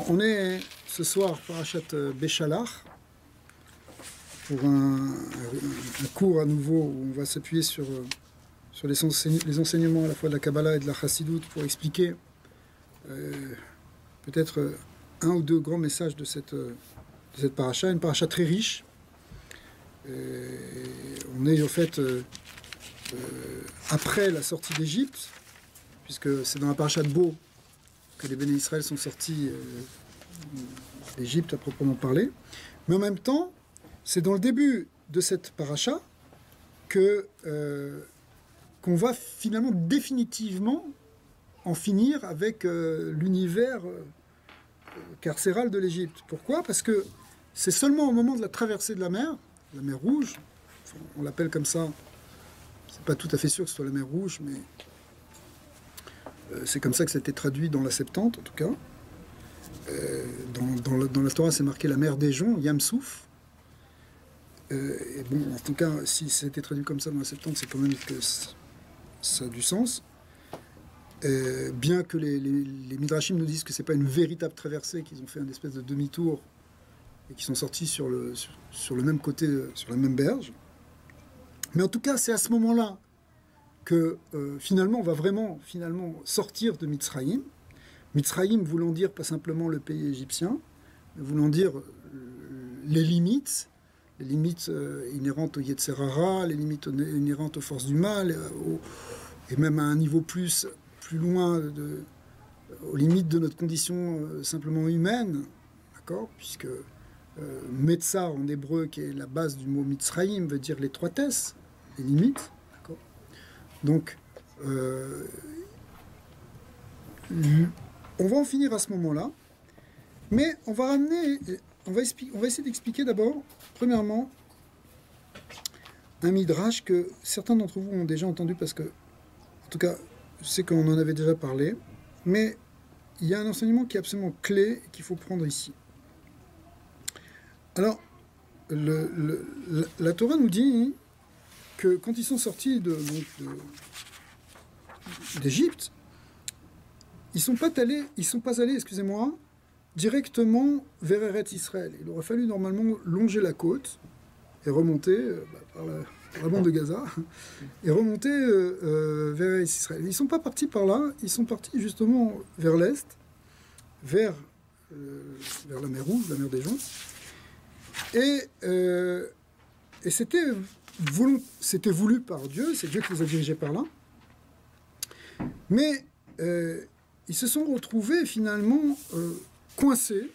On est ce soir parachat Béchalach pour un cours à nouveau où on va s'appuyer sur les enseignements à la fois de la Kabbalah et de la Chassidoute pour expliquer peut-être un ou deux grands messages de cette paracha, une paracha très riche. On est en fait après la sortie d'Égypte, puisque c'est dans la paracha de Bo que les béné Israël sont sortis d'Égypte à proprement parler. Mais en même temps, c'est dans le début de cette paracha qu'on va finalement définitivement en finir avec l'univers carcéral de l'Égypte. Pourquoi ? Parce que c'est seulement au moment de la traversée de la mer Rouge, enfin, on l'appelle comme ça, c'est pas tout à fait sûr que ce soit la mer Rouge, mais c'est comme ça que ça a été traduit dans la Septante, en tout cas. Dans la Torah, c'est marqué la mer des joncs, Yam Souf. Et bon, en tout cas, si ça a été traduit comme ça dans la Septante, c'est quand même que ça a du sens. Bien que les Midrashim nous disent que c'est pas une véritable traversée, qu'ils ont fait une espèce de demi-tour et qu'ils sont sortis sur le même côté, sur la même berge. Mais en tout cas, c'est à ce moment-là que finalement, on va vraiment sortir de Mitzrayim. Mitzrayim voulant dire pas simplement le pays égyptien, mais voulant dire les limites inhérentes au Yetzerara, les limites inhérentes aux forces du mal, et même à un niveau plus loin, aux limites de notre condition simplement humaine, d'accord, puisque Metzar en hébreu, qui est la base du mot Mitzrayim, veut dire l'étroitesse, les limites, d'accord. Donc, on va en finir à ce moment-là, mais on va essayer d'expliquer d'abord, premièrement, un midrash que certains d'entre vous ont déjà entendu parce que, en tout cas, je sais qu'on en avait déjà parlé, mais il y a un enseignement qui est absolument clé et qu'il faut prendre ici. Alors, la Torah nous dit que quand ils sont sortis d'Égypte, ils sont pas allés, excusez-moi, directement vers Eretz Israël. Il aurait fallu normalement longer la côte et remonter par la bande de Gaza et remonter vers Eretz Israël. Ils ne sont pas partis par là, ils sont partis justement vers l'est, vers la mer Rouge, la mer des Joncs. Et c'était voulu par Dieu, c'est Dieu qui les a dirigés par là. Mais ils se sont retrouvés finalement coincés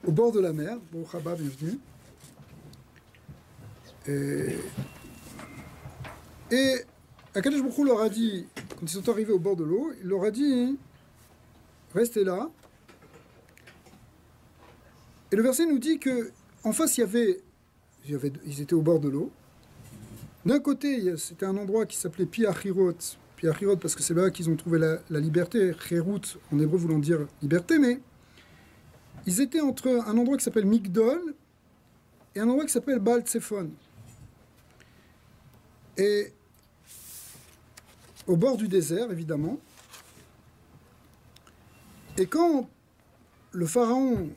au bord de la mer. Bon, Chaba, bienvenue. Et Akadosh Baruch Hu leur a dit, quand ils sont arrivés au bord de l'eau, il leur a dit, restez là. Et le verset nous dit que en face, ils étaient au bord de l'eau. D'un côté, c'était un endroit qui s'appelait Pi Achirot parce que c'est là qu'ils ont trouvé la liberté. Chérut, en hébreu voulant dire liberté, mais ils étaient entre un endroit qui s'appelle Migdol et un endroit qui s'appelle Baal Tsephon. Et au bord du désert, évidemment. Et quand le pharaon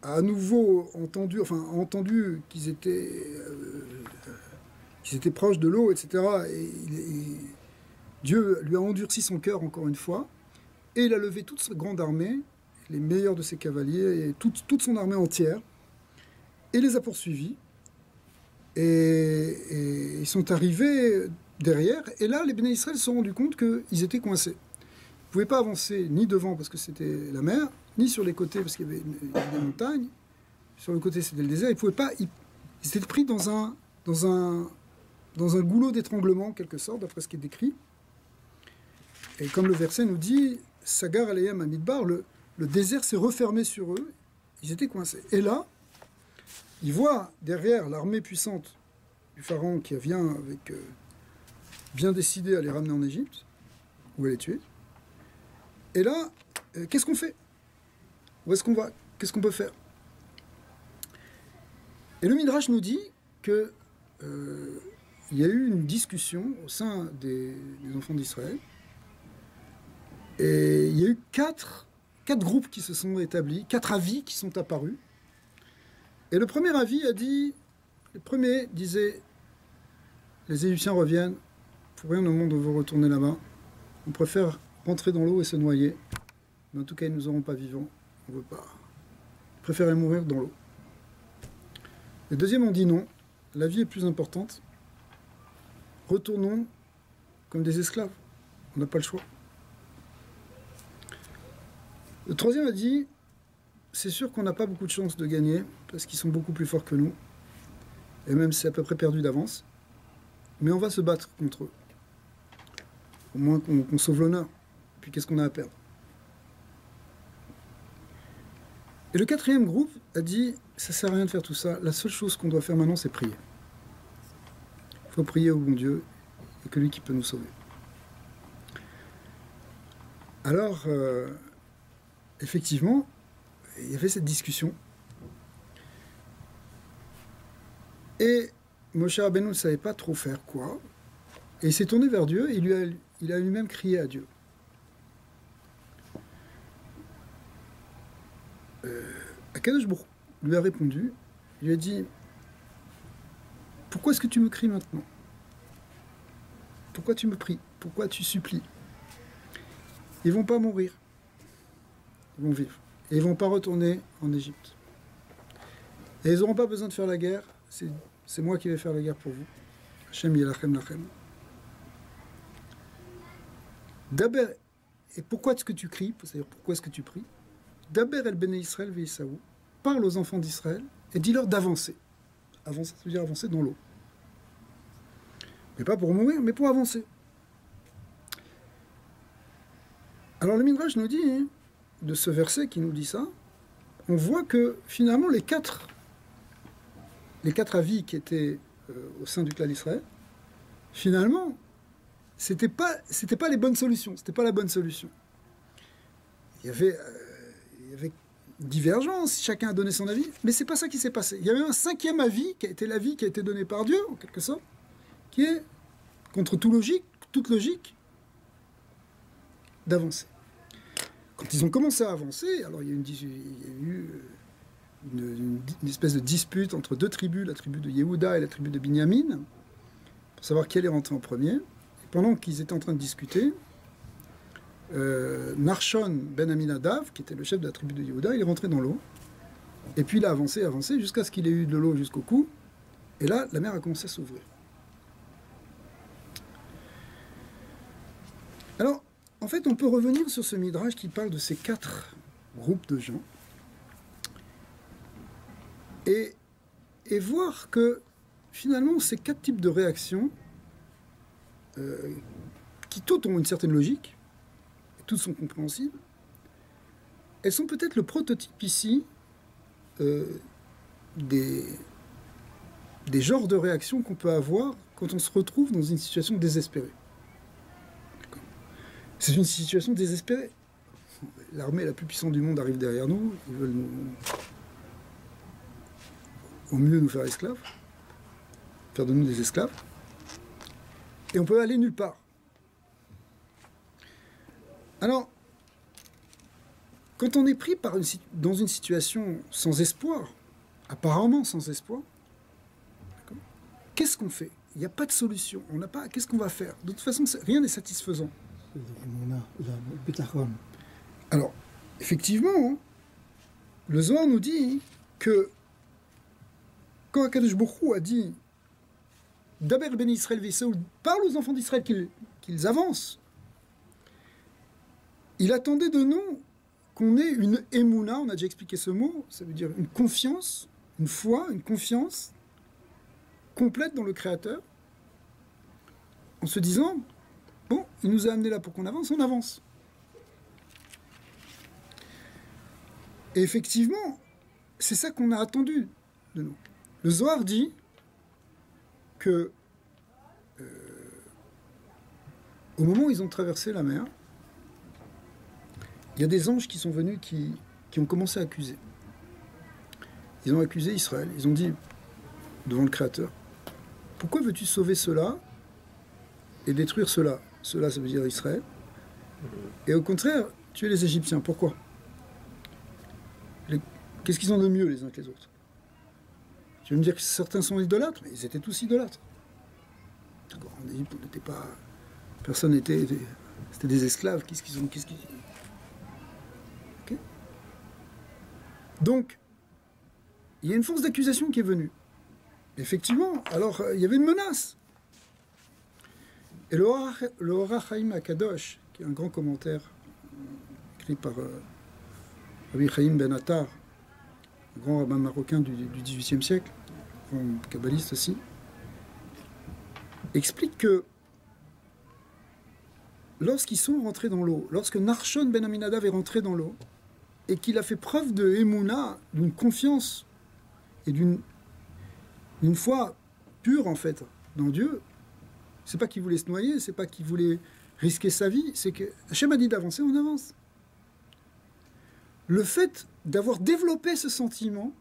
a à nouveau entendu qu'ils étaient proches de l'eau, etc. Et Dieu lui a endurci son cœur encore une fois, et il a levé toute sa grande armée, les meilleurs de ses cavaliers, et toute son armée entière, et les a poursuivis. Et ils sont arrivés derrière, et là, les béné Israël se sont rendus compte qu'ils étaient coincés. Ils ne pouvaient pas avancer ni devant parce que c'était la mer, ni sur les côtés parce qu'il y avait des montagnes. Sur le côté, c'était le désert. Ils pouvaient pas. Ils étaient pris dans un goulot d'étranglement, en quelque sorte, d'après ce qui est décrit. Et comme le verset nous dit, Sagar Aleim Amidbar, le désert s'est refermé sur eux. Ils étaient coincés. Et là, ils voient derrière l'armée puissante du pharaon qui vient avec bien décidé à les ramener en Égypte, ou à les tuer. Et là, qu'est-ce qu'on fait ? Où est-ce qu'on va ? Qu'est-ce qu'on peut faire ? Et le Midrash nous dit que il y a eu une discussion au sein des enfants d'Israël, et il y a eu quatre quatre groupes qui se sont établis, quatre avis qui sont apparus. Et le premier avis a dit, le premier disait, les Égyptiens reviennent, pour rien au monde on veut retourner là-bas, on préfère rentrer dans l'eau et se noyer, mais en tout cas ils ne nous auront pas vivants, on ne veut pas. Ils préféraient mourir dans l'eau. Les deuxièmes ont dit non, la vie est plus importante, retournons comme des esclaves, on n'a pas le choix. Le troisième a dit, c'est sûr qu'on n'a pas beaucoup de chances de gagner, parce qu'ils sont beaucoup plus forts que nous, et même c'est à peu près perdu d'avance, mais on va se battre contre eux. Au moins qu'on sauve l'honneur, puis qu'est-ce qu'on a à perdre? Et le quatrième groupe a dit, ça sert à rien de faire tout ça, la seule chose qu'on doit faire maintenant c'est prier. Il faut prier au bon Dieu, et que lui qui peut nous sauver. Alors, effectivement, il y avait cette discussion. Et Moshe Rabbeinu ne savait pas trop faire quoi. Et il s'est tourné vers Dieu et il a lui-même crié à Dieu. Akadosh Baruch Hu lui a répondu, il lui a dit, pourquoi est-ce que tu me cries maintenant? Pourquoi tu me pries? Pourquoi tu supplies? Ils ne vont pas mourir. Ils vont vivre. Et ils ne vont pas retourner en Égypte. Et ils n'auront pas besoin de faire la guerre. C'est moi qui vais faire la guerre pour vous. Hashem yelachem lachem. D'abord, et pourquoi est-ce que tu cries? C'est-à-dire, pourquoi est-ce que tu pries? D'abord, el Bene Israël ve'Isaou. Parle aux enfants d'Israël et dis-leur d'avancer. Avancer, ça veut dire avancer dans l'eau. Mais pas pour mourir, mais pour avancer. Alors le Midrash nous dit, de ce verset qui nous dit ça, on voit que finalement les quatre avis qui étaient au sein du clan d'Israël, finalement, c'était pas les bonnes solutions, c'était pas la bonne solution. Il y avait une divergence, chacun a donné son avis, mais c'est pas ça qui s'est passé. Il y avait un cinquième avis, qui a été l'avis qui a été donné par Dieu, en quelque sorte, qui est, contre toute logique, d'avancer. Quand ils ont commencé à avancer, alors il y a eu une espèce de dispute entre deux tribus, la tribu de Yehuda et la tribu de Binyamin, pour savoir qui allait rentrer en premier. Et pendant qu'ils étaient en train de discuter, Narshon ben Aminadav, qui était le chef de la tribu de Yehuda, il est rentré dans l'eau. Et puis il a avancé, jusqu'à ce qu'il ait eu de l'eau jusqu'au cou. Et là, la mer a commencé à s'ouvrir. Alors, en fait, on peut revenir sur ce midrash qui parle de ces quatre groupes de gens et voir que finalement, ces quatre types de réactions, qui toutes ont une certaine logique, et toutes sont compréhensibles, elles sont peut-être le prototype ici des genres de réactions qu'on peut avoir quand on se retrouve dans une situation désespérée. C'est une situation désespérée. L'armée la plus puissante du monde arrive derrière nous, ils veulent au mieux nous faire esclaves, faire de nous des esclaves, et on peut aller nulle part. Alors, quand on est pris dans une situation sans espoir, apparemment sans espoir, qu'est-ce qu'on fait? Il n'y a pas de solution, on n'a pas. Qu'est-ce qu'on va faire? De toute façon, rien n'est satisfaisant. Alors, effectivement, le Zohar nous dit que quand Akadosh Baruch Hu a dit Daber ben Israël ve'Isaou, parle aux enfants d'Israël qu'ils avancent, il attendait de nous qu'on ait une émouna, on a déjà expliqué ce mot, ça veut dire une confiance, une foi, une confiance complète dans le Créateur, en se disant bon, il nous a amenés là pour qu'on avance, on avance. Et effectivement, c'est ça qu'on a attendu de nous. Le Zohar dit que au moment où ils ont traversé la mer, il y a des anges qui sont venus qui ont commencé à accuser. Ils ont accusé Israël, ils ont dit devant le Créateur, pourquoi veux-tu sauver cela et détruire cela? Cela, ça veut dire Israël. Et au contraire, tuer les Égyptiens. Pourquoi? Qu'est-ce qu'ils ont de mieux les uns que les autres? Tu veux me dire que certains sont idolâtres? Mais ils étaient tous idolâtres. D'accord, en Égypte, on n'était pas... Personne n'était... C'était des esclaves. Qu'est-ce qu'ils ont... Okay. Donc, il y a une force d'accusation qui est venue. Effectivement, alors, il y avait une menace. Et le Orach Chaim Akadosh, qui est un grand commentaire écrit par Rabbi Chaim Ben Attar, un grand rabbin marocain du XVIIIe siècle, grand kabbaliste aussi, explique que lorsqu'ils sont rentrés dans l'eau, lorsque Narshon Ben Aminadav est rentré dans l'eau, et qu'il a fait preuve de émouna, d'une confiance et d'une foi pure en fait dans Dieu, c'est pas qu'il voulait se noyer, c'est pas qu'il voulait risquer sa vie, c'est que Hachem a dit d'avancer, on avance. Le fait d'avoir développé ce sentiment,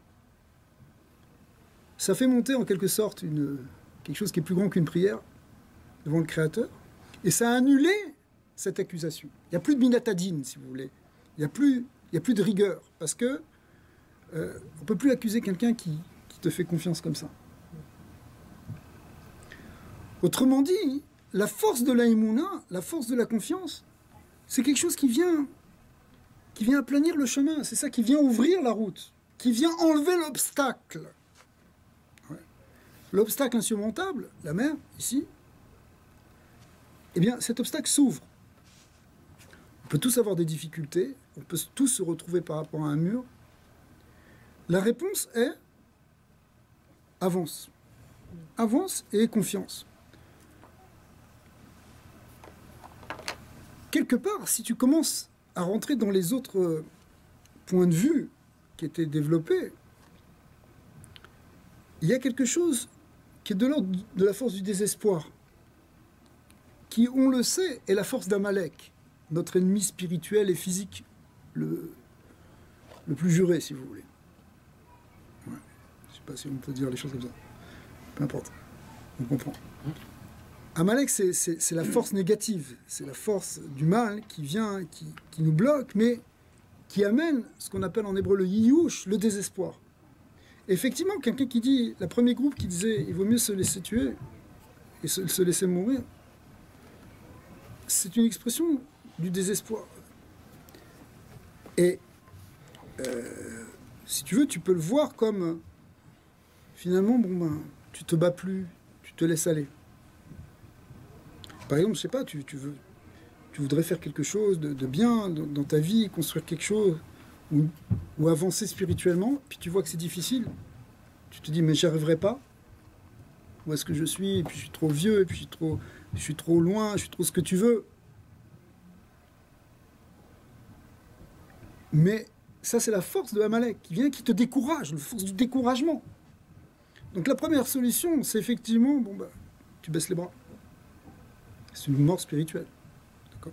ça fait monter en quelque sorte quelque chose qui est plus grand qu'une prière devant le Créateur, et ça a annulé cette accusation. Il n'y a plus de minatadine, si vous voulez. Il n'y a plus de rigueur, parce que on ne peut plus accuser quelqu'un qui te fait confiance comme ça. Autrement dit, la force de la émouna, la force de la confiance, c'est quelque chose qui vient aplanir le chemin, c'est ça qui vient ouvrir la route, qui vient enlever l'obstacle. Ouais. L'obstacle insurmontable, la mer, ici, eh bien, cet obstacle s'ouvre. On peut tous avoir des difficultés, on peut tous se retrouver par rapport à un mur. La réponse est avance. Avance et aie confiance. Quelque part, si tu commences à rentrer dans les autres points de vue qui étaient développés, il y a quelque chose qui est de l'ordre de la force du désespoir, qui, on le sait, est la force d'Amalek, notre ennemi spirituel et physique le plus juré, si vous voulez. Ouais. Je ne sais pas si on peut dire les choses comme ça. Peu importe. On comprend. Amalek, c'est la force négative. C'est la force du mal qui vient, qui nous bloque, mais qui amène ce qu'on appelle en hébreu le yiyush, le désespoir. Et effectivement, quelqu'un qui dit, le premier groupe qui disait il vaut mieux se laisser tuer et se laisser mourir, c'est une expression du désespoir. Et si tu veux, tu peux le voir comme finalement, tu te bats plus, tu te laisses aller. Par exemple, je sais pas, tu voudrais faire quelque chose de bien dans ta vie, construire quelque chose, ou avancer spirituellement, puis tu vois que c'est difficile. Tu te dis, mais j'y arriverai pas. Où est-ce que je suis? Et puis je suis trop vieux, et puis je suis trop loin, je suis trop ce que tu veux. Mais ça, c'est la force de Amalek qui te décourage, la force du découragement. Donc la première solution, c'est effectivement, tu baisses les bras. C'est une mort spirituelle. D'accord ?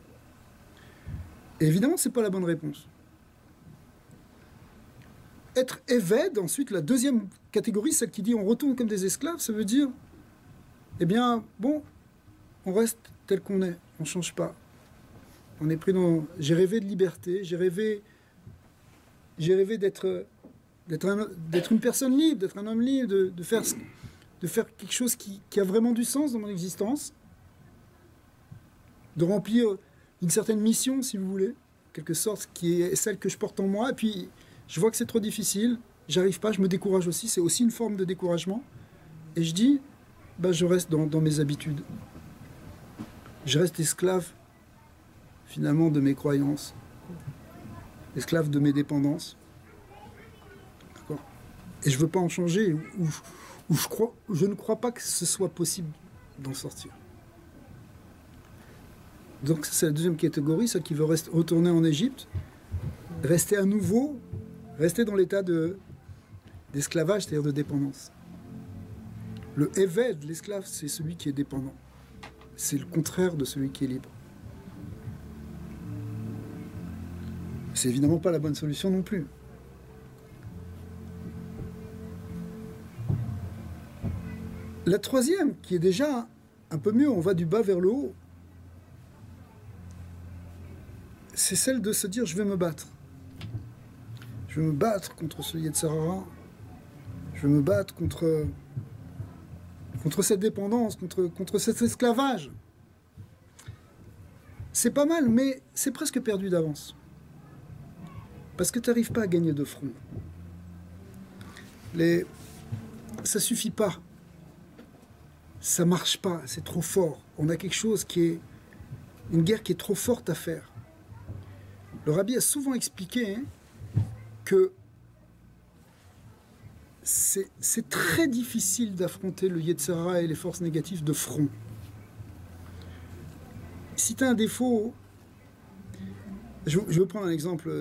Et évidemment, ce n'est pas la bonne réponse. Être évêde, ensuite, la deuxième catégorie, celle qui dit on retourne comme des esclaves, ça veut dire, eh bien, on reste tel qu'on est, on ne change pas. On est pris dans... J'ai rêvé de liberté, j'ai rêvé d'être une personne libre, d'être un homme libre, de faire quelque chose qui a vraiment du sens dans mon existence, de remplir une certaine mission, si vous voulez, quelque sorte, qui est celle que je porte en moi, et puis je vois que c'est trop difficile, j'arrive pas, je me décourage aussi, c'est aussi une forme de découragement, et je dis, je reste dans mes habitudes. Je reste esclave, finalement, de mes croyances, esclave de mes dépendances. D'accord ? Et je veux pas en changer, ou je ne crois pas que ce soit possible d'en sortir. Donc c'est la deuxième catégorie, celle qui veut retourner en Égypte, rester à nouveau, rester dans l'état d'esclavage, c'est-à-dire de dépendance. Le évêde, l'esclave, c'est celui qui est dépendant. C'est le contraire de celui qui est libre. C'est évidemment pas la bonne solution non plus. La troisième, qui est déjà un peu mieux, on va du bas vers le haut, c'est celle de se dire je vais me battre. Je Je veux me battre contre ce Yetzirah. Je veux me battre contre cette dépendance, contre cet esclavage. C'est pas mal, mais c'est presque perdu d'avance. Parce que tu n'arrives pas à gagner de front. Ça suffit pas. Ça marche pas, c'est trop fort. On a quelque chose qui est... une guerre qui est trop forte à faire. Le Rabbi a souvent expliqué que c'est très difficile d'affronter le Yetzirah et les forces négatives de front. Si tu as un défaut... Je vais prendre un exemple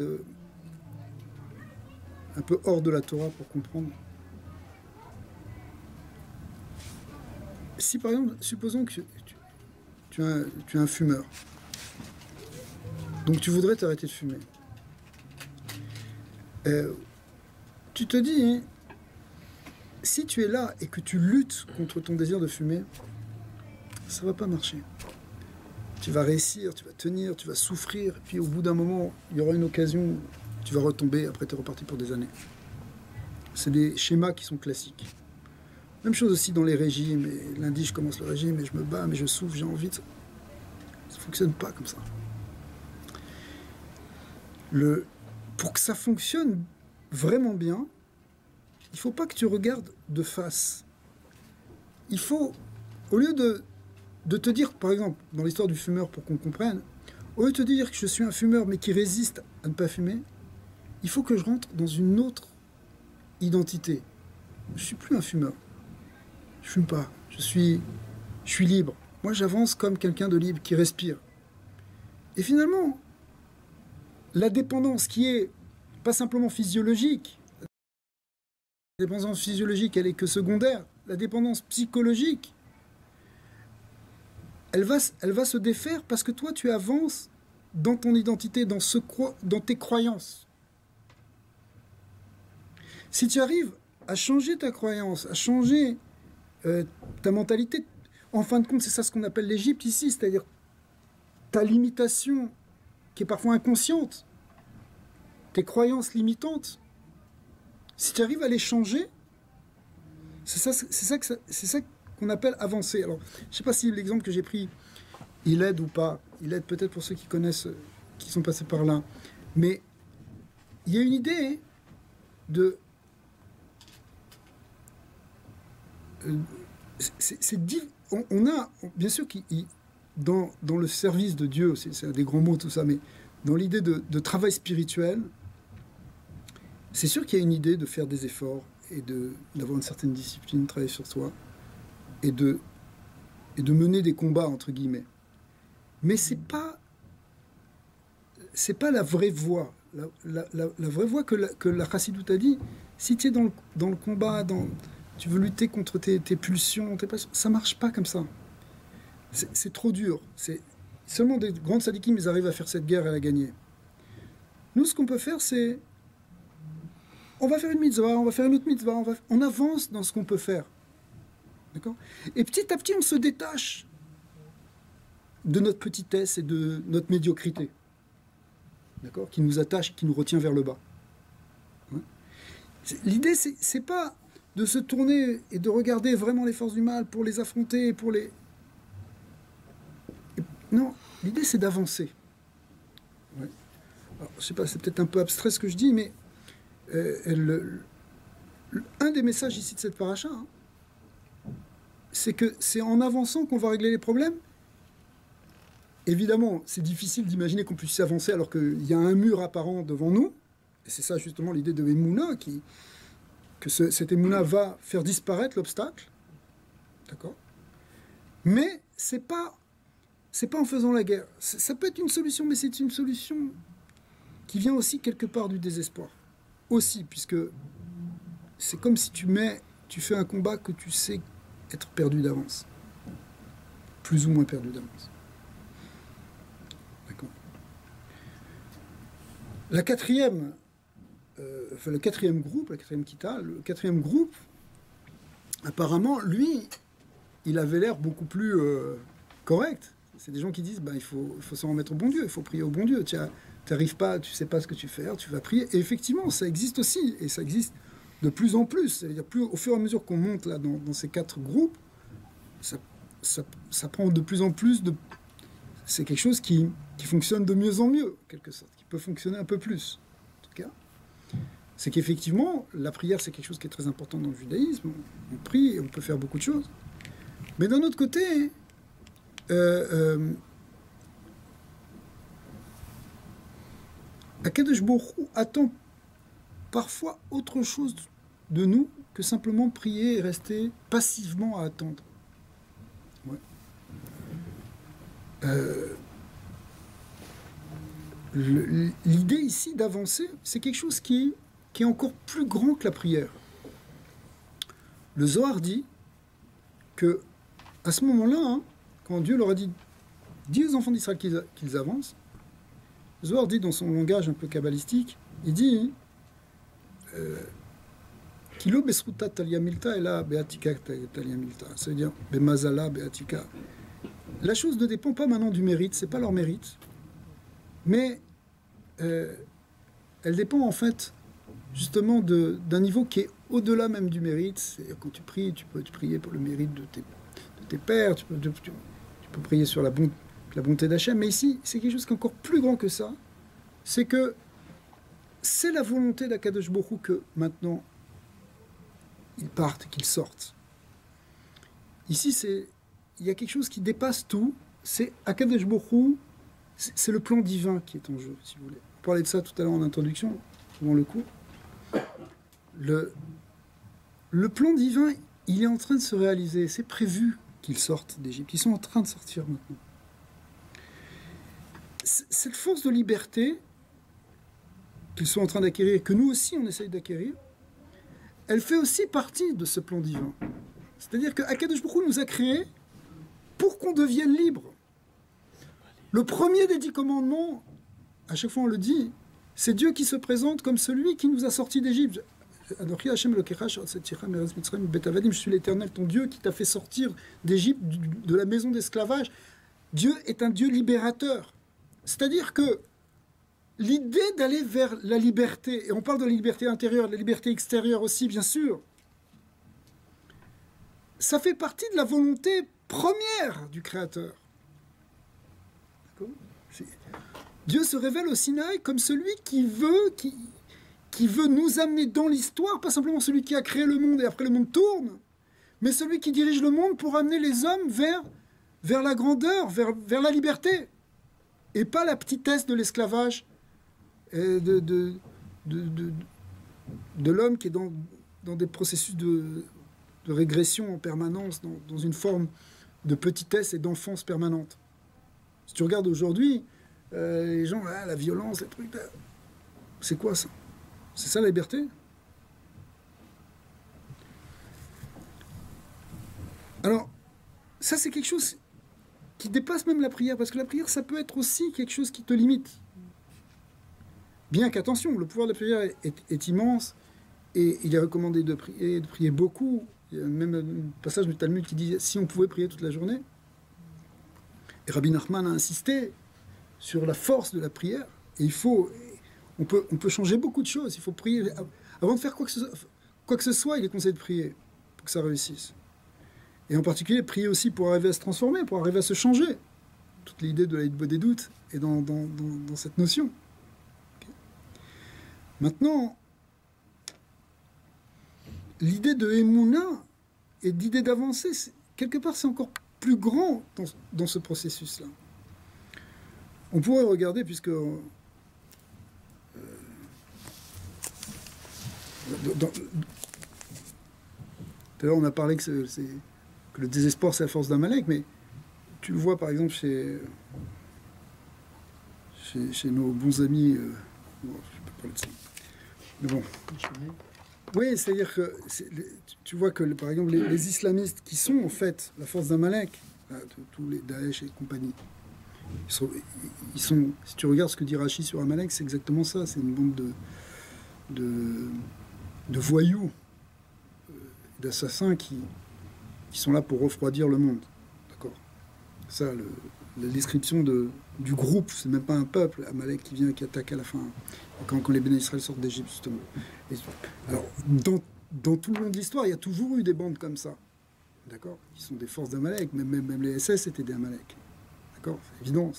un peu hors de la Torah pour comprendre. Si par exemple, supposons que tu es un fumeur, donc tu voudrais t'arrêter de fumer. Tu te dis, si tu es là et que tu luttes contre ton désir de fumer, ça va pas marcher. Tu vas réussir, tu vas tenir, tu vas souffrir, et puis au bout d'un moment, il y aura une occasion, tu vas retomber, après tu es reparti pour des années. C'est des schémas qui sont classiques. Même chose aussi dans les régimes. Et lundi, je commence le régime et je me bats, mais je souffre, j'ai envie de... Ça ne fonctionne pas comme ça. Pour que ça fonctionne vraiment bien, il ne faut pas que tu regardes de face. Il faut, au lieu de te dire, par exemple, dans l'histoire du fumeur, pour qu'on comprenne, au lieu de te dire que je suis un fumeur, mais qui résiste à ne pas fumer, il faut que je rentre dans une autre identité. Je ne suis plus un fumeur. Je fume pas. Je suis libre. Moi, j'avance comme quelqu'un de libre qui respire. Et finalement, la dépendance qui est pas simplement physiologique, la dépendance physiologique, elle est que secondaire. La dépendance psychologique, elle va se défaire parce que toi, tu avances dans ton identité, dans tes croyances. Si tu arrives à changer ta croyance, à changer ta mentalité, en fin de compte, c'est ça ce qu'on appelle l'Égypte ici, c'est-à-dire ta limitation qui est parfois inconsciente, tes croyances limitantes, si tu arrives à les changer, c'est ça qu'on appelle avancer. Alors, je ne sais pas si l'exemple que j'ai pris, il aide ou pas. Il aide peut-être pour ceux qui connaissent, qui sont passés par là. Mais il y a une idée de... on a, bien sûr, dans le service de Dieu, c'est des grands mots tout ça, mais dans l'idée de travail spirituel, c'est sûr qu'il y a une idée de faire des efforts et d'avoir une certaine discipline, de travailler sur soi et de mener des combats entre guillemets. Mais c'est pas la vraie voie. La vraie voie que la Chassidoute a dit, si tu es dans le combat, tu veux lutter contre tes pulsions, ça marche pas comme ça. C'est trop dur. Seulement des grands tzadikim, ils arrivent à faire cette guerre et à la gagner. Nous, ce qu'on peut faire, c'est... On va faire une mitzvah, on va faire une autre mitzvah, on avance dans ce qu'on peut faire. D'accord ? Et petit à petit, on se détache de notre petitesse et de notre médiocrité. D'accord ? Qui nous attache, qui nous retient vers le bas. Ouais. L'idée, c'est pas de se tourner et de regarder vraiment les forces du mal pour les affronter, Non, l'idée, c'est d'avancer. Ouais. Alors, je sais pas, c'est peut-être un peu abstrait ce que je dis, mais un des messages ici de cette paracha, c'est que c'est en avançant qu'on va régler les problèmes. Évidemment, c'est difficile d'imaginer qu'on puisse avancer alors qu'il y a un mur apparent devant nous. Et c'est ça justement l'idée de Emouna, que cette Emouna va faire disparaître l'obstacle. D'accord ? Mais c'est pas en faisant la guerre. Ça peut être une solution, mais c'est une solution qui vient aussi quelque part du désespoir. Aussi, puisque c'est comme si tu fais un combat que tu sais être perdu d'avance. Plus ou moins perdu d'avance. D'accord. Le quatrième groupe, la quatrième kita, le quatrième groupe, apparemment, lui, il avait l'air beaucoup plus correct. C'est des gens qui disent, il faut s'en remettre au bon Dieu, il faut prier au bon Dieu. Tu n'arrives pas, tu sais pas ce que tu fais, tu vas prier. Et effectivement, ça existe aussi, et ça existe de plus en plus. C'est-à-dire, au fur et à mesure qu'on monte là dans ces 4 groupes, ça prend de plus en plus de... C'est quelque chose qui fonctionne de mieux en mieux, en quelque sorte, qui peut fonctionner un peu plus, en tout cas. C'est qu'effectivement, la prière, c'est quelque chose qui est très important dans le judaïsme. On prie et on peut faire beaucoup de choses. Mais d'un autre côté, Akadosh Baruch Hu attend parfois autre chose de nous que simplement prier et rester passivement à attendre. Ouais. L'idée ici d'avancer, c'est quelque chose qui est encore plus grand que la prière. Le Zohar dit que à ce moment-là, hein, quand Dieu leur a dit « Dis aux enfants d'Israël qu'ils avancent », le Zohar dit dans son langage un peu kabbalistique, il dit « Kilo besruta talia milta ela beatika talia milta », c'est-à-dire « bemazala beatika ». La chose ne dépend pas maintenant du mérite, c'est pas leur mérite, mais elle dépend en fait justement d'un niveau qui est au-delà même du mérite. C'est quand tu pries, tu peux prier pour le mérite de tes pères, tu peux prier sur la bonté d'Hachem, mais ici, c'est quelque chose qui est encore plus grand que ça. C'est que c'est la volonté d'Akadosh Baruch Hu que maintenant ils partent, qu'ils sortent. Ici, il y a quelque chose qui dépasse tout. C'est Akadosh Baruch Hu, c'est le plan divin qui est en jeu, si vous voulez. On parlait de ça tout à l'heure en introduction, pendant le cours. Le plan divin, il est en train de se réaliser. C'est prévu qu'ils sortent d'Égypte. Ils sont en train de sortir maintenant. Cette force de liberté qu'ils sont en train d'acquérir, que nous aussi on essaye d'acquérir, elle fait aussi partie de ce plan divin. C'est-à-dire que Akadosh Baruch Hu nous a créés pour qu'on devienne libre. Le premier des 10 commandements, à chaque fois on le dit, c'est Dieu qui se présente comme celui qui nous a sortis d'Égypte. Je suis l'Éternel, ton Dieu, qui t'a fait sortir d'Égypte, de la maison d'esclavage. Dieu est un Dieu libérateur. C'est-à-dire que l'idée d'aller vers la liberté, et on parle de la liberté intérieure, de la liberté extérieure aussi, bien sûr, ça fait partie de la volonté première du Créateur. Dieu se révèle au Sinaï comme celui qui veut nous amener dans l'histoire, pas simplement celui qui a créé le monde et après le monde tourne, mais celui qui dirige le monde pour amener les hommes vers la grandeur, vers la liberté, et pas la petitesse de l'esclavage de l'homme qui est dans des processus de régression en permanence, dans une forme de petitesse et d'enfance permanente. Si tu regardes aujourd'hui, les gens, la violence, les trucs, c'est quoi ça? C'est ça la liberté? Alors, ça c'est quelque chose qui dépasse même la prière, parce que la prière, ça peut être aussi quelque chose qui te limite. Bien qu'attention, le pouvoir de la prière est immense, et il est recommandé de prier beaucoup. Il y a même un passage du Talmud qui dit, si on pouvait prier toute la journée, et Rabbi Nachman a insisté sur la force de la prière, et on peut changer beaucoup de choses, il faut prier. Avant de faire quoi que ce soit, il est conseillé de prier, pour que ça réussisse. Et en particulier, prier aussi pour arriver à se transformer, pour arriver à se changer. Toute l'idée de la Hitbod des doutes est dans cette notion. Okay. Maintenant, l'idée de Emouna et d'idée d'avancer, quelque part, c'est encore plus grand dans ce processus-là. On pourrait regarder, puisque tout à l'heure on a parlé que le désespoir c'est la force d'Amalek, mais tu le vois par exemple chez nos bons amis, bon, je peux parler de ça, mais bon. Oui, c'est-à-dire que tu vois que par exemple les islamistes qui sont en fait la force d'Amalek, tous les Daesh et compagnie, ils sont, si tu regardes ce que dit Rashi sur Amalek, c'est exactement ça, c'est une bande de voyous, d'assassins qui sont là pour refroidir le monde. D'accord? Ça, la description du groupe, c'est même pas un peuple, Amalek qui vient, qui attaque à la fin, quand les Béné Israël sortent d'Égypte, justement. Et, alors, dans tout le long de l'histoire, il y a toujours eu des bandes comme ça, d'accord, qui sont des forces d'Amalek, même les SS étaient des Amalek, d'accord, c'est évident,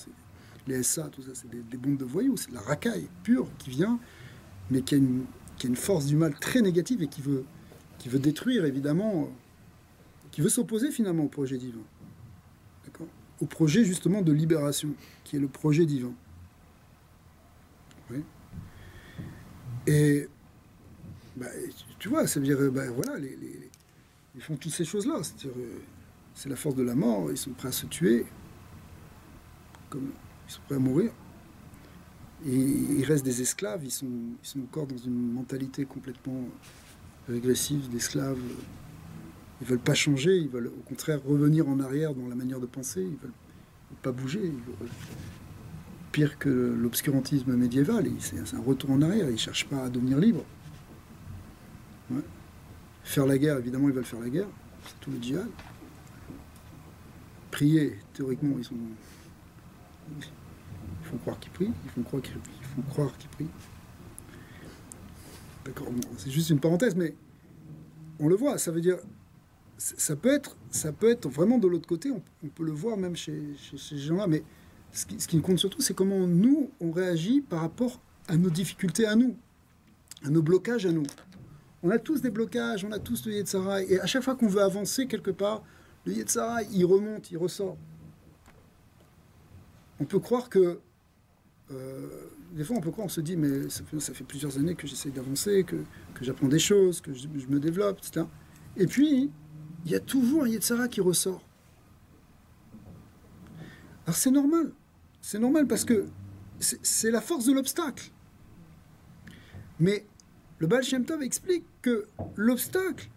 les SA, tout ça, c'est des bandes de voyous, c'est de la racaille pure qui vient, mais qui a une force du mal très négative et qui veut détruire, évidemment, qui veut s'opposer finalement au projet divin. D'accord ? Au projet justement de libération, qui est le projet divin. Oui. Et bah, tu vois, ça veut dire, bah, voilà, ils font toutes ces choses-là. C'est-à-dire, c'est la force de la mort, ils sont prêts à se tuer, comme ils sont prêts à mourir. Et il reste des esclaves, ils sont encore dans une mentalité complètement régressive d'esclaves. Ils ne veulent pas changer, ils veulent au contraire revenir en arrière dans la manière de penser, ils ne veulent pas bouger. Pire que l'obscurantisme médiéval, c'est un retour en arrière, ils ne cherchent pas à devenir libres. Ouais. Faire la guerre, évidemment, ils veulent faire la guerre, c'est tout le djihad. Prier, théoriquement, ils font croire qu'ils prient, ils font croire qu'ils prient. D'accord, bon, c'est juste une parenthèse, mais on le voit, ça veut dire, ça peut être vraiment de l'autre côté, on peut le voir même chez ces gens-là, mais ce qui compte surtout, c'est comment nous, on réagit par rapport à nos difficultés à nous, à nos blocages à nous. On a tous des blocages, on a tous le Yetzara, et à chaque fois qu'on veut avancer quelque part, le Yetzara, il remonte, il ressort. On peut croire que des fois, on se dit, mais ça fait plusieurs années que j'essaie d'avancer, que j'apprends des choses, que je me développe, etc. Et puis, il y a toujours un Yetzara qui ressort. Alors c'est normal parce que c'est la force de l'obstacle. Mais le Baal Shem Tov explique que l'obstacle,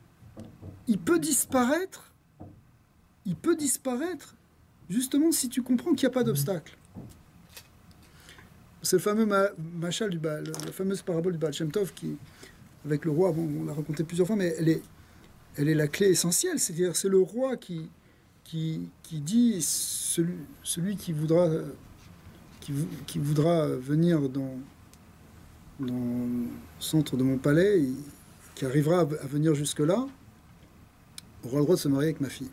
il peut disparaître justement si tu comprends qu'il n'y a pas d'obstacle. C'est le fameux machal du Baal, la fameuse parabole du Baal Shem Tov qui, avec le roi, bon, on l'a raconté plusieurs fois, mais elle est la clé essentielle. C'est-à-dire, c'est le roi qui dit celui qui voudra venir dans le centre de mon palais, qui arrivera à venir jusque-là, aura le droit de se marier avec ma fille.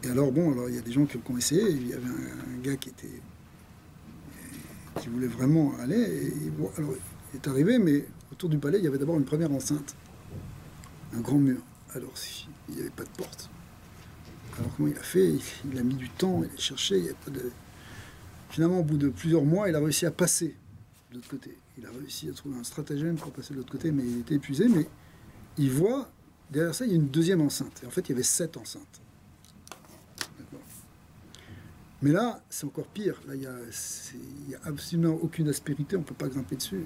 Et alors, bon, il y a des gens qui ont essayé. Il y avait un gars qui voulait vraiment aller. Et, bon, alors, il est arrivé, mais autour du palais, il y avait d'abord une première enceinte. Un grand mur. Alors, il n'y avait pas de porte. Alors, comment il a fait? Il a mis du temps, il a cherché. Il y a pas de... Finalement, au bout de plusieurs mois, il a réussi à passer de l'autre côté. Il a réussi à trouver un stratagème pour passer de l'autre côté, mais il était épuisé. Mais il voit, derrière ça, il y a une deuxième enceinte. Et en fait, il y avait 7 enceintes. Mais là, c'est encore pire. Là, il n'y a absolument aucune aspérité, on ne peut pas grimper dessus.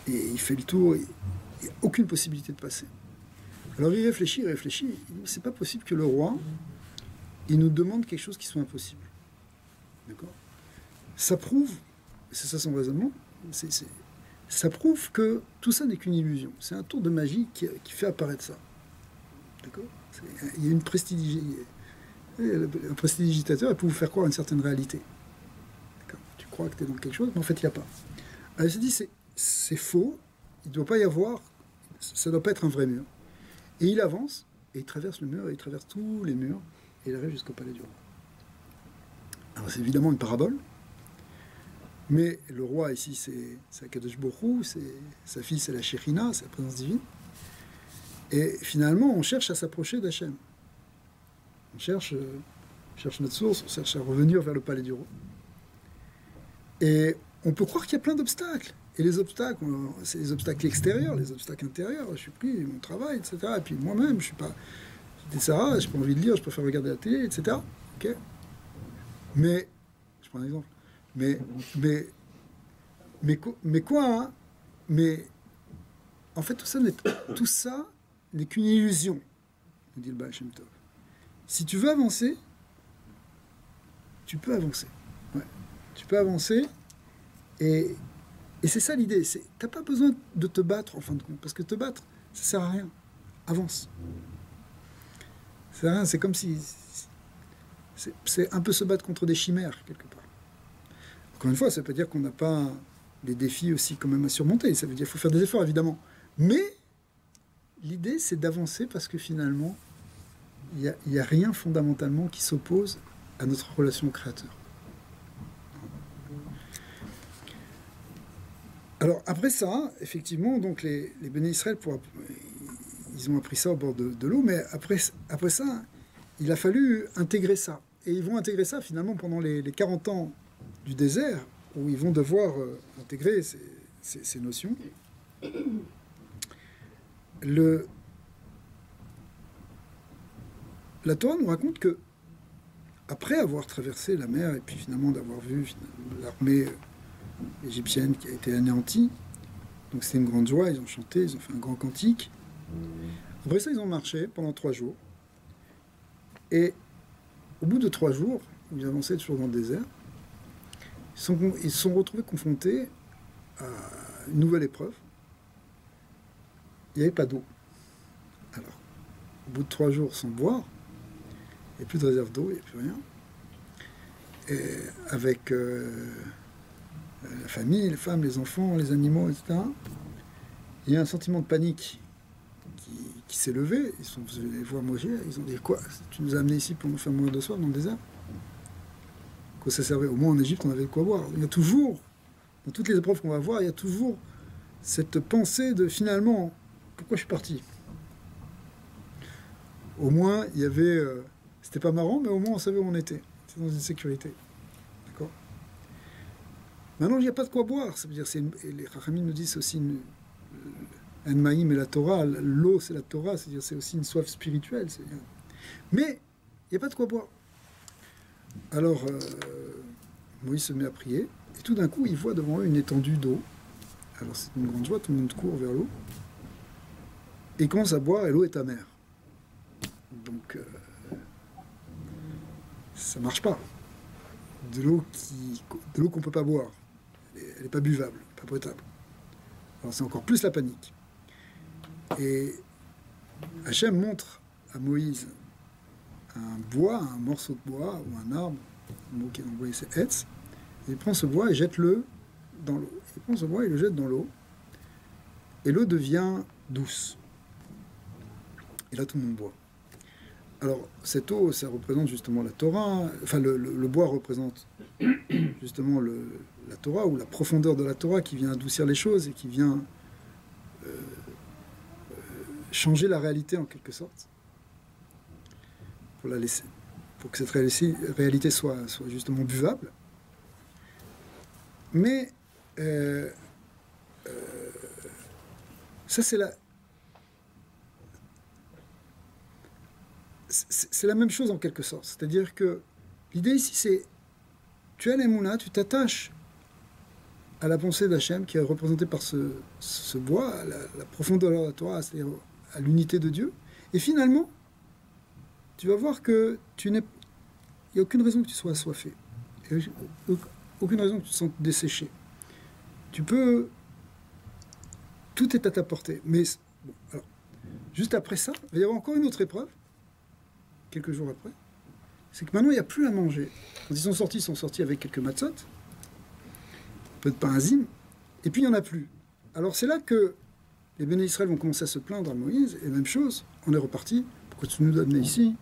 Et il fait le tour, il n'y a aucune possibilité de passer. Alors il réfléchit, il dit, c'est pas possible que le roi, il nous demande quelque chose qui soit impossible. D'accord ? Ça prouve, c'est ça son raisonnement, ça prouve que tout ça n'est qu'une illusion. C'est un tour de magie qui fait apparaître ça. D'accord ? Il y a une un prestidigitateur, il peut vous faire croire une certaine réalité. D'accord ? Tu crois que tu es dans quelque chose, mais en fait, il n'y a pas. Alors, il se dit, c'est faux, il ne doit pas y avoir, ça ne doit pas être un vrai mur. Et il avance, et il traverse le mur, et il traverse tous les murs, et il arrive jusqu'au palais du roi. Alors, c'est évidemment une parabole, mais le roi, ici, c'est Akadosh Baruch Hu, sa fille, c'est la Shekhinah, c'est la présence divine. Et finalement, on cherche à s'approcher d'Hachem. On cherche notre source, on cherche à revenir vers le palais du roi. Et on peut croire qu'il y a plein d'obstacles. Et les obstacles, c'est les obstacles extérieurs, les obstacles intérieurs. Je suis pris, mon travail, etc. Et puis moi-même, je suis pas... J'étais ça, j'ai pas envie de lire, je préfère regarder la télé, etc. Ok ? Mais, je prends un exemple. Mais quoi, hein ? Mais, en fait, tout ça n'est qu'une illusion, nous dit le Baal Shem Tov. Si tu veux avancer, tu peux avancer. Ouais. Tu peux avancer, et c'est ça l'idée. Tu n'as pas besoin de te battre, en fin de compte, parce que te battre, ça ne sert à rien. Avance. Ça sert à rien, c'est comme si c'est un peu se battre contre des chimères, quelque part. Encore une fois, ça ne veut pas dire qu'on n'a pas des défis aussi quand même à surmonter. Ça veut dire qu'il faut faire des efforts, évidemment. Mais l'idée, c'est d'avancer parce que finalement, il n'y a rien fondamentalement qui s'oppose à notre relation au Créateur. Alors, après ça, effectivement, donc les béné Israël, ils ont appris ça au bord de l'eau, mais après ça, il a fallu intégrer ça. Et ils vont intégrer ça, finalement, pendant les 40 ans du désert, où ils vont devoir intégrer ces notions. La Torah nous raconte que, après avoir traversé la mer, et puis finalement d'avoir vu l'armée égyptienne qui a été anéantie, donc c'était une grande joie, ils ont chanté, ils ont fait un grand cantique. Après ça, ils ont marché pendant 3 jours. Et au bout de 3 jours, où ils avançaient toujours dans le désert, ils se sont retrouvés confrontés à une nouvelle épreuve. Il n'y avait pas d'eau. Alors, au bout de 3 jours sans boire, il n'y a plus de réserve d'eau, il n'y a plus rien. Et avec la famille, les femmes, les enfants, les animaux, etc., il y a un sentiment de panique qui s'est levé. Ils sont venus voir Moshe, ils ont dit quoi? Tu nous as amenés ici pour nous faire mourir de soif dans le désert? Quoi ça servait? Au moins en Égypte, on avait de quoi boire. Il y a toujours, dans toutes les épreuves qu'on va voir, il y a toujours cette pensée de finalement, pourquoi je suis parti? Au moins, il y avait. C'était pas marrant, mais au moins on savait où on était. C'était dans une sécurité. D'accord? Maintenant, il n'y a pas de quoi boire. Ça veut dire, les Chachamim nous disent aussi Maïm et la Torah. L'eau, c'est la Torah. C'est-à-dire, c'est aussi une soif spirituelle. Mais il n'y a pas de quoi boire. Alors, Moïse se met à prier. Et tout d'un coup, il voit devant eux une étendue d'eau. Alors, c'est une grande joie. Tout le monde court vers l'eau. Et il commence à boire et l'eau est amère. Donc, ça marche pas. De l'eau qu'on peut pas boire. Elle n'est pas buvable, pas potable. Alors c'est encore plus la panique. Et Hachem montre à Moïse un bois, un morceau de bois ou un arbre, le mot qui est envoyé c'est Etz, et il prend ce bois et jette-le dans l'eau. Il prend ce bois et le jette dans l'eau, et l'eau devient douce. Et là tout le monde boit. Alors, cette eau, ça représente justement la Torah, enfin le bois représente justement la Torah, ou la profondeur de la Torah qui vient adoucir les choses et qui vient changer la réalité en quelque sorte, pour la laisser, pour que cette réalité soit justement buvable. Mais ça c'est la même chose en quelque sorte. C'est-à-dire que l'idée ici, c'est tu as l'Emouna, tu t'attaches à la pensée d'Hachem qui est représentée par ce bois, à la profondeur de la Torah, c'est-à-dire à l'unité de Dieu. Et finalement, tu vas voir que il n'y a aucune raison que tu sois assoiffé. Aucune raison que tu te sentes desséché. Tu peux... Tout est à ta portée. Mais bon, alors, juste après ça, il va y avoir encore une autre épreuve, quelques jours après, c'est que maintenant il n'y a plus à manger. Quand ils sont sortis avec quelques matzot, peu de pain azim, et puis il n'y en a plus. Alors c'est là que les béné Israël vont commencer à se plaindre à Moïse, et même chose, on est reparti, pourquoi tu nous as amenés ici,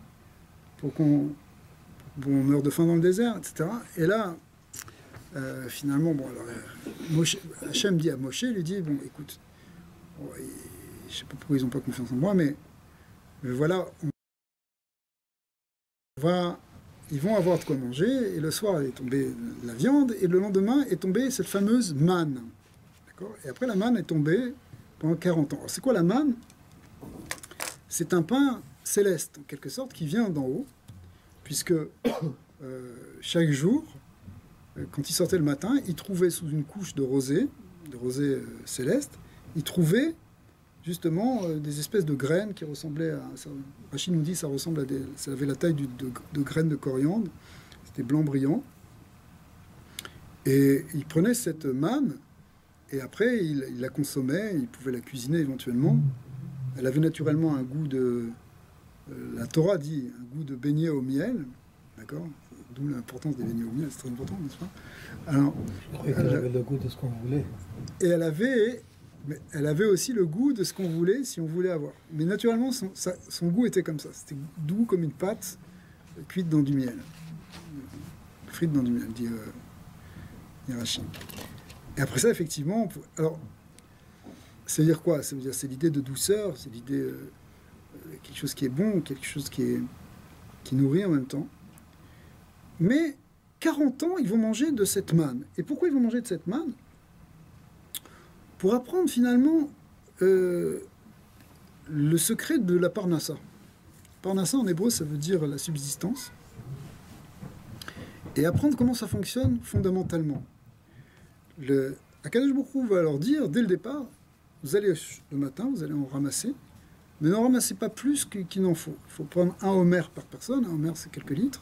pour qu'on meure de faim dans le désert, etc. Et là, finalement, bon, alors, Hachem dit à Moshe, il lui dit, bon, écoute, bon, je ne sais pas pourquoi ils n'ont pas confiance en moi, mais voilà, ils vont avoir de quoi manger, et le soir est tombée la viande, et le lendemain est tombée cette fameuse manne. D'accord ? Et après la manne est tombée pendant 40 ans. Alors c'est quoi la manne ? C'est un pain céleste, en quelque sorte, qui vient d'en haut, puisque chaque jour, quand ils sortaient le matin, ils trouvaient sous une couche de rosée céleste, ils trouvaient justement des espèces de graines qui ressemblaient à... Rachid nous dit ça ressemble à ça avait la taille de graines de coriandre, c'était blanc brillant. Et il prenait cette manne, et après il la consommait, il pouvait la cuisiner éventuellement. Elle avait naturellement un goût de... la Torah dit un goût de beignet au miel, d'accord ? D'où l'importance des beignets au miel, c'est très important, n'est-ce pas? Alors, Je croyais qu'elle avait le goût de ce qu'on voulait. et elle avait aussi le goût de ce qu'on voulait, si on voulait avoir. Mais naturellement, son goût était comme ça. C'était doux comme une pâte cuite dans du miel. Frite dans du miel, dit Rachid. Et après ça, effectivement, alors, ça veut dire quoi? Ça veut dire c'est l'idée de douceur, c'est l'idée quelque chose qui est bon, quelque chose qui nourrit en même temps. Mais 40 ans, ils vont manger de cette manne. Et pourquoi ils vont manger de cette manne? Pour apprendre finalement le secret de la parnassa. Parnassa en hébreu, ça veut dire la subsistance. Et apprendre comment ça fonctionne fondamentalement. Akadosh Baruch Hu va leur dire, dès le départ, vous allez le matin, vous allez en ramasser, mais n'en ramassez pas plus qu'il n'en faut. Il faut prendre un homer par personne. Un homer, c'est quelques litres.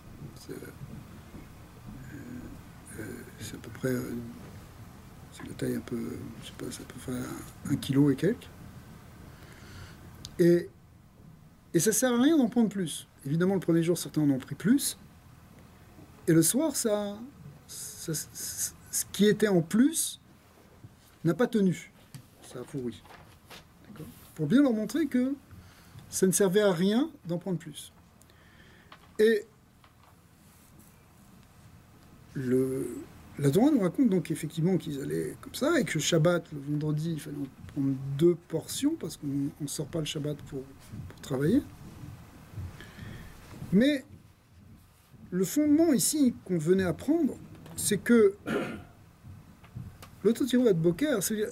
C'est à peu près... c'est la taille un peu... Je sais pas, ça peut faire 1 kilo et quelques. Et ça sert à rien d'en prendre plus. Évidemment, le premier jour, certains en ont pris plus. Et le soir, ce qui était en plus n'a pas tenu. Ça a pourri. D'accord ? Pour bien leur montrer que ça ne servait à rien d'en prendre plus. Et la Torah nous raconte donc effectivement qu'ils allaient comme ça, et que Shabbat, le vendredi, il fallait en prendre 2 portions, parce qu'on ne sort pas le Shabbat pour travailler. Mais le fondement ici qu'on venait apprendre, c'est que l'autotirouat de Boker, c'est-à-dire,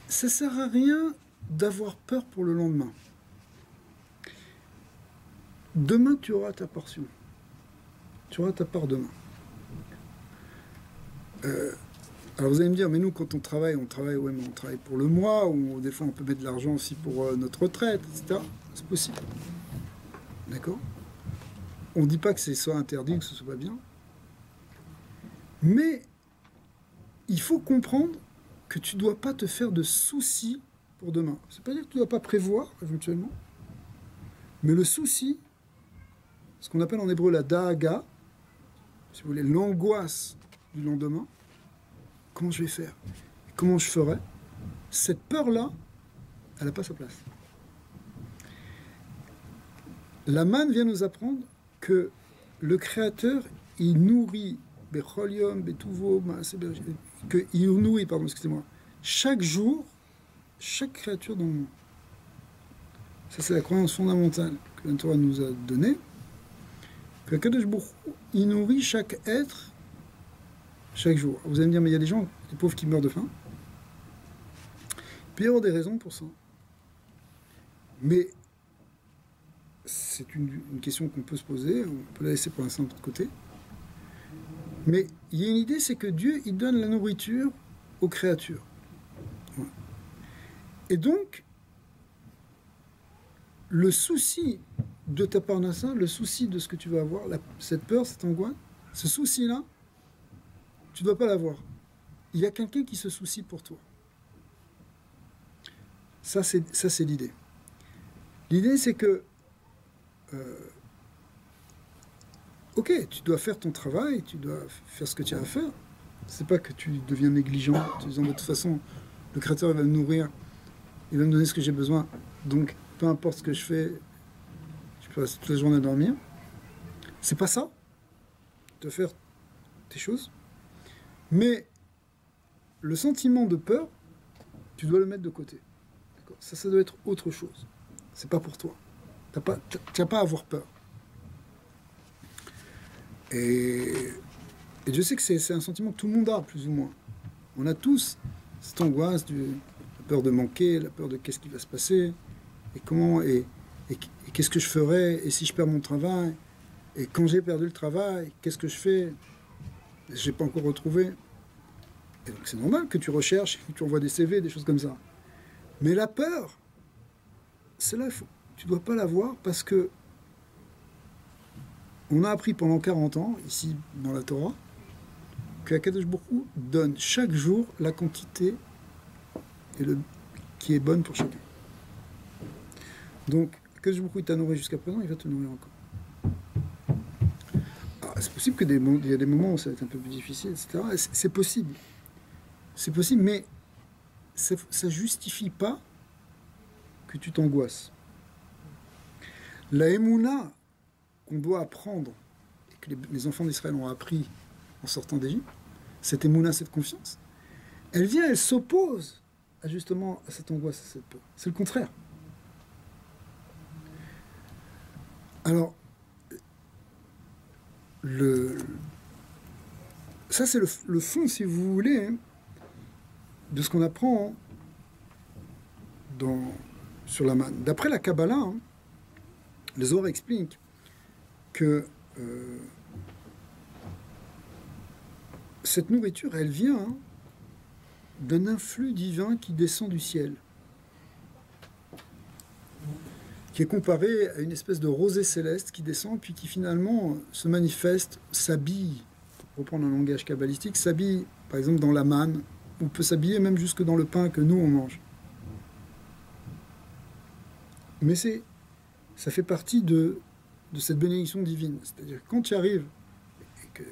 ça ne sert à rien d'avoir peur pour le lendemain. Demain, tu auras ta portion. Tu auras ta part demain. Alors vous allez me dire, mais nous, quand on travaille, ouais, mais on travaille pour le mois, ou des fois on peut mettre de l'argent aussi pour notre retraite, etc. C'est possible. D'accord ? On ne dit pas que ce soit interdit, que ce soit pas bien. Mais il faut comprendre que tu ne dois pas te faire de soucis pour demain. Ça ne veut pas dire que tu ne dois pas prévoir, éventuellement. Mais le souci, ce qu'on appelle en hébreu la daaga, si vous voulez, l'angoisse du lendemain, comment je vais faire? Comment je ferai? Cette peur-là, elle n'a pas sa place. La manne vient nous apprendre que le Créateur, il nourrit Becholium, Betuvo, qu'il nourrit, chaque jour, chaque créature dans le monde. Ça, c'est la croyance fondamentale que la Torah nous a donnée. Que Kadosh Baruch Hu, il nourrit chaque être chaque jour. Vous allez me dire, mais il y a des gens, des pauvres qui meurent de faim. Il peut y avoir des raisons pour ça. Mais c'est une question qu'on peut se poser, on peut la laisser pour l'instant de côté. Mais il y a une idée, c'est que Dieu, il donne la nourriture aux créatures. Ouais. Et donc, le souci de ta parnassa, le souci de ce que tu vas avoir, cette peur, cette angoisse, ce souci-là, tu ne dois pas l'avoir. Il y a quelqu'un qui se soucie pour toi. Ça, c'est l'idée. L'idée, c'est que ok, tu dois faire ton travail, tu dois faire ce que tu as à faire. C'est pas que tu deviens négligent, en te disant de toute façon, le Créateur va me nourrir, il va me donner ce que j'ai besoin, donc peu importe ce que je fais, je peux rester toute la journée à dormir. C'est pas ça, de faire tes choses. Mais le sentiment de peur, tu dois le mettre de côté. D'accord ? Ça doit être autre chose. C'est pas pour toi. Tu n'as pas à avoir peur. Et je sais que c'est un sentiment que tout le monde a, plus ou moins. On a tous cette angoisse, la peur de manquer, la peur de qu'est-ce qui va se passer, et comment, et qu'est-ce que je ferai, et si je perds mon travail, et quand j'ai perdu le travail, qu'est-ce que je fais, je n'ai pas encore retrouvé. Et donc c'est normal que tu recherches, que tu envoies des CV, des choses comme ça. Mais la peur, c'est là, tu ne dois pas l'avoir parce que on a appris pendant 40 ans, ici dans la Torah, que Akadosh Baruch Hu donne chaque jour la quantité qui est bonne pour chacun. Donc, Akadosh Baruch Hu t'a nourri jusqu'à présent, il va te nourrir encore. c'est possible qu'il y a des moments où ça va être un peu plus difficile, etc. C'est possible. C'est possible, mais ça ne justifie pas que tu t'angoisses. La émouna qu'on doit apprendre, et que les enfants d'Israël ont appris en sortant d'Égypte, cette émouna, cette confiance, elle s'oppose justement à cette angoisse, à cette peur. C'est le contraire. Alors, ça c'est le fond, si vous voulez, hein, de ce qu'on apprend sur la manne. D'après la Kabbalah, hein, les Zohar expliquent que cette nourriture, elle vient d'un influx divin qui descend du ciel, qui est comparé à une espèce de rosée céleste qui descend, puis qui finalement se manifeste, s'habille, pour reprendre un langage kabbalistique, s'habille par exemple dans la manne, ou peut s'habiller même jusque dans le pain que nous on mange. Mais ça fait partie de cette bénédiction divine. C'est-à-dire que quand tu arrives et que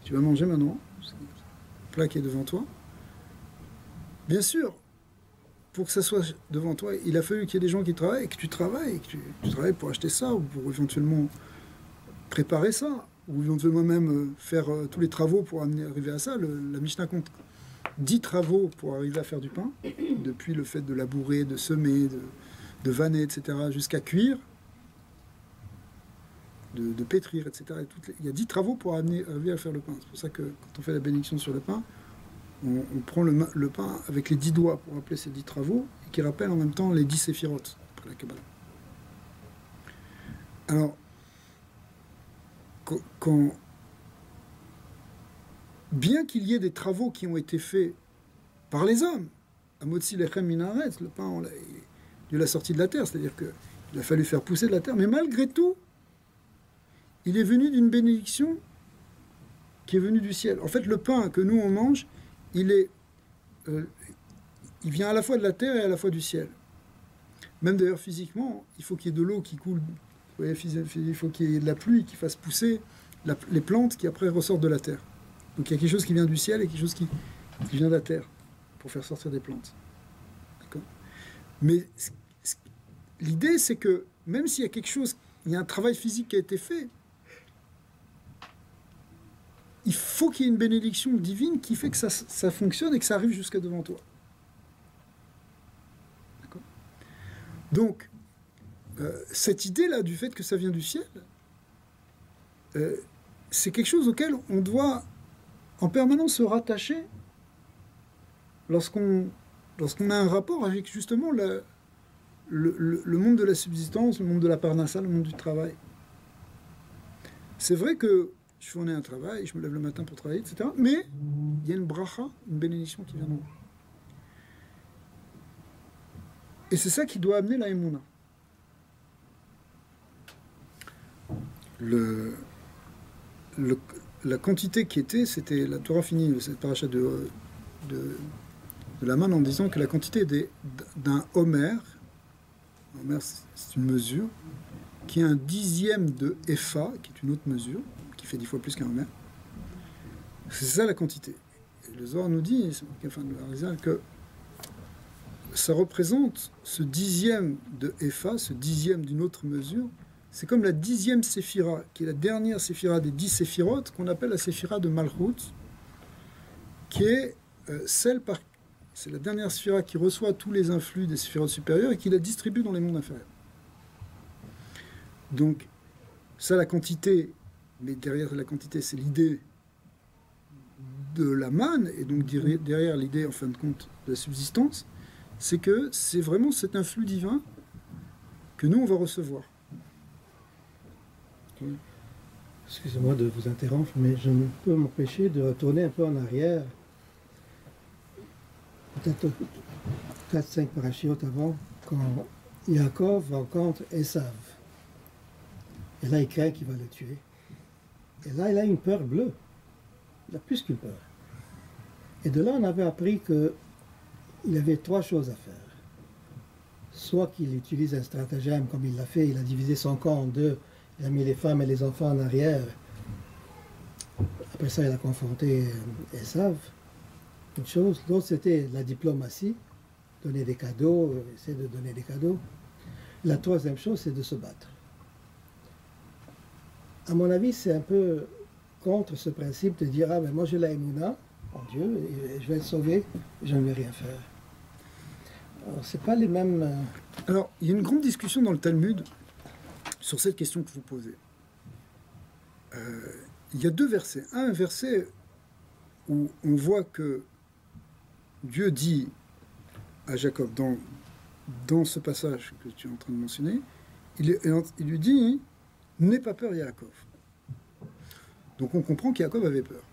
tu vas manger maintenant, le plat qui est devant toi, bien sûr, pour que ça soit devant toi, il a fallu qu'il y ait des gens qui travaillent, et que tu travailles, pour acheter ça, ou pour éventuellement préparer ça, ou éventuellement même faire tous les travaux pour arriver à ça. La Mishnah compte 10 travaux pour arriver à faire du pain, depuis le fait de labourer, de semer, de vanner, etc., jusqu'à cuire, de pétrir, etc. Il y a 10 travaux pour arriver à faire le pain. C'est pour ça que quand on fait la bénédiction sur le pain, on prend le pain avec les 10 doigts pour rappeler ces 10 travaux, et qui rappellent en même temps les 10 séphirotes, après la Kabbalah. Alors, bien qu'il y ait des travaux qui ont été faits par les hommes, à Motzi Lechem Minaretz, le pain, Dieu l'a sorti de la terre, c'est-à-dire qu'il a fallu faire pousser de la terre, mais malgré tout, il est venu d'une bénédiction qui est venue du ciel. En fait, le pain que nous on mange, il vient à la fois de la terre et à la fois du ciel. Même d'ailleurs physiquement, il faut qu'il y ait de l'eau qui coule. Vous voyez, il faut qu'il y ait de la pluie qui fasse pousser les plantes qui après ressortent de la terre. Donc il y a quelque chose qui vient du ciel et quelque chose qui vient de la terre pour faire sortir des plantes. D'accord ? Mais l'idée, c'est que même s'il y a quelque chose, il y a un travail physique qui a été fait, il faut qu'il y ait une bénédiction divine qui fait que ça fonctionne et que ça arrive jusqu'à devant toi. D'accord ? Donc, cette idée-là du fait que ça vient du ciel, c'est quelque chose auquel on doit en permanence se rattacher lorsqu'on a un rapport avec justement le monde de la subsistance, le monde de la parnassa, le monde du travail. C'est vrai que je fournis un travail, je me lève le matin pour travailler, etc. Mais il y a une bracha, une bénédiction qui vient d'en haut. Et c'est ça qui doit amener la émouna. La quantité qui était, c'était la Torah finit cette paracha de la manne en disant que la quantité d'un homer, c'est une mesure, qui est un dixième de epha, qui est une autre mesure, qui fait 10 fois plus qu'un homer. C'est ça la quantité. Et le Zohar nous dit, enfin le Harizal, que ça représente ce dixième de epha, ce dixième d'une autre mesure. C'est comme la 10e séphira, qui est la dernière séphira des 10 séphirotes, qu'on appelle la séphira de Malchut, qui est c'est la dernière séphira qui reçoit tous les influx des séphirotes supérieures et qui la distribue dans les mondes inférieurs. Donc, ça, la quantité, mais derrière la quantité, c'est l'idée de la manne, et donc derrière l'idée, en fin de compte, de la subsistance, c'est que c'est vraiment cet influx divin que nous, on va recevoir. Excusez-moi de vous interrompre, mais je ne peux m'empêcher de retourner un peu en arrière. Peut-être 4-5 parachutes avant, quand Yaakov rencontre Esav. Et là, il craint qu'il va le tuer. Et là, il a une peur bleue. Il a plus qu'une peur. Et de là, on avait appris qu'il avait 3 choses à faire. Soit qu'il utilise un stratagème comme il l'a fait, il a divisé son camp en 2, il a mis les femmes et les enfants en arrière, Après ça, il a confronté Esav, une chose. L'autre, c'était la diplomatie, donner des cadeaux, essayer de donner des cadeaux. La troisième chose, c'est de se battre. À mon avis, c'est un peu contre ce principe de dire, ah ben moi j'ai la émouna en Dieu, et je vais être sauvé, et je ne vais rien faire. Alors, c'est pas les mêmes... Alors, il y a une grande discussion dans le Talmud sur cette question que vous posez. Il y a deux versets. Un verset où on voit que Dieu dit à Jacob, dans ce passage que tu es en train de mentionner, il lui dit « N'aie pas peur, Yaakov ». Donc on comprend qu'Yaakov avait peur.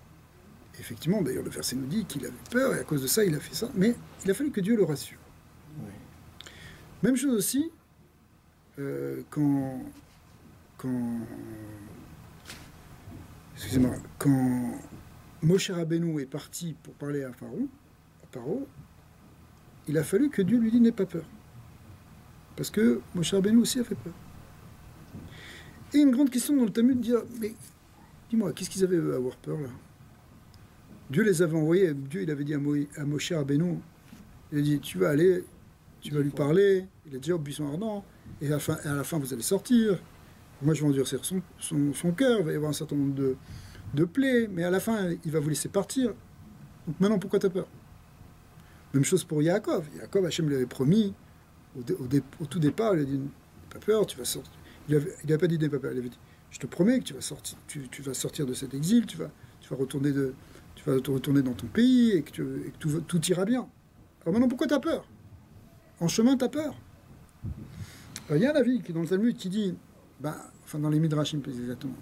Effectivement, d'ailleurs, le verset nous dit qu'il avait peur, et à cause de ça, il a fait ça. Mais il a fallu que Dieu le rassure. Oui. Même chose aussi, quand Moshe Rabbeinu est parti pour parler à Paro, il a fallu que Dieu lui dise « N'aie pas peur ». Parce que Moshe Rabbeinu aussi a fait peur. Et une grande question dans le Talmud, dire « Mais dis-moi, qu'est-ce qu'ils avaient à avoir peur là ?» Dieu les avait envoyés, Dieu il avait dit à Moshe Rabbeinu, il a dit « Tu vas aller, tu vas lui parler, il est déjà au buisson ardent, et à la fin vous allez sortir. Moi je vais endurcir son cœur, il va y avoir un certain nombre de plaies, mais à la fin il va vous laisser partir. Donc maintenant pourquoi tu as peur ?» Même chose pour Yaakov. Yaakov, Hachem lui avait promis, au tout départ, il a dit « N'aie pas peur, tu vas sortir. » Il n'avait pas dit « N'aie pas peur », il avait dit « Je te promets que tu vas sortir de cet exil, tu vas retourner dans ton pays et que tout ira bien. » Alors maintenant, pourquoi tu as peur? En chemin, tu as peur. Alors, il y a un avis qui est dans le Talmud qui dit, dans les Midrashim plus exactement,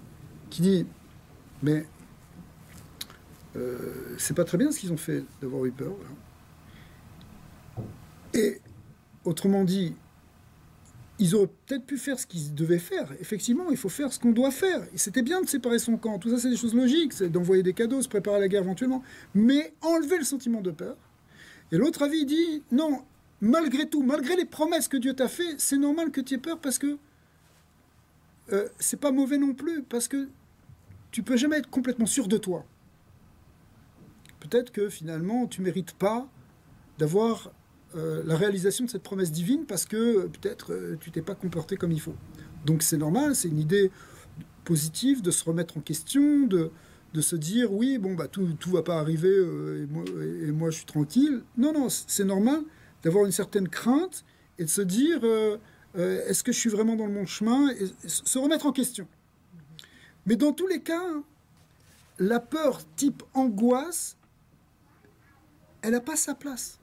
qui dit, mais c'est pas très bien ce qu'ils ont fait d'avoir eu peur. Là. Et autrement dit, ils auraient peut-être pu faire ce qu'ils devaient faire. Effectivement, il faut faire ce qu'on doit faire. Et c'était bien de séparer son camp. Tout ça, c'est des choses logiques. C'est d'envoyer des cadeaux, se préparer à la guerre éventuellement. Mais enlever le sentiment de peur. Et l'autre avis dit, non, malgré tout, malgré les promesses que Dieu t'a fait, c'est normal que tu aies peur parce que c'est pas mauvais non plus. Parce que tu peux jamais être complètement sûr de toi. Peut-être que finalement, tu mérites pas d'avoir la réalisation de cette promesse divine parce que peut-être tu t'es pas comporté comme il faut. Donc c'est normal, c'est une idée positive de se remettre en question, de se dire oui, bon bah tout va pas arriver et moi je suis tranquille. Non, c'est normal d'avoir une certaine crainte et de se dire est-ce que je suis vraiment dans le bon chemin et se remettre en question. Mais dans tous les cas, la peur type angoisse, elle n'a pas sa place.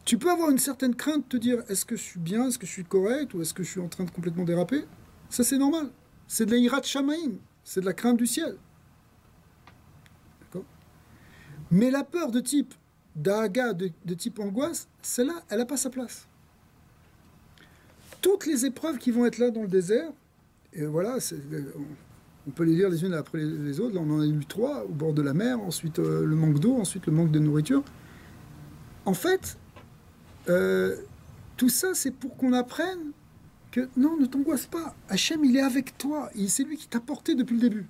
Tu peux avoir une certaine crainte, te dire est-ce que je suis bien, est-ce que je suis correct, ou est-ce que je suis en train de complètement déraper. Ça, c'est normal. C'est de la hirat shamaïm, c'est de la crainte du ciel. D'accord? Mais la peur de type dahaga, de type angoisse, celle-là, elle n'a pas sa place. Toutes les épreuves qui vont être là dans le désert, et voilà, on peut les lire les unes après les autres. Là, on en a eu 3 au bord de la mer, ensuite le manque d'eau, ensuite le manque de nourriture. En fait, tout ça, c'est pour qu'on apprenne que non, ne t'angoisse pas. Hachem, il est avec toi. C'est lui qui t'a porté depuis le début.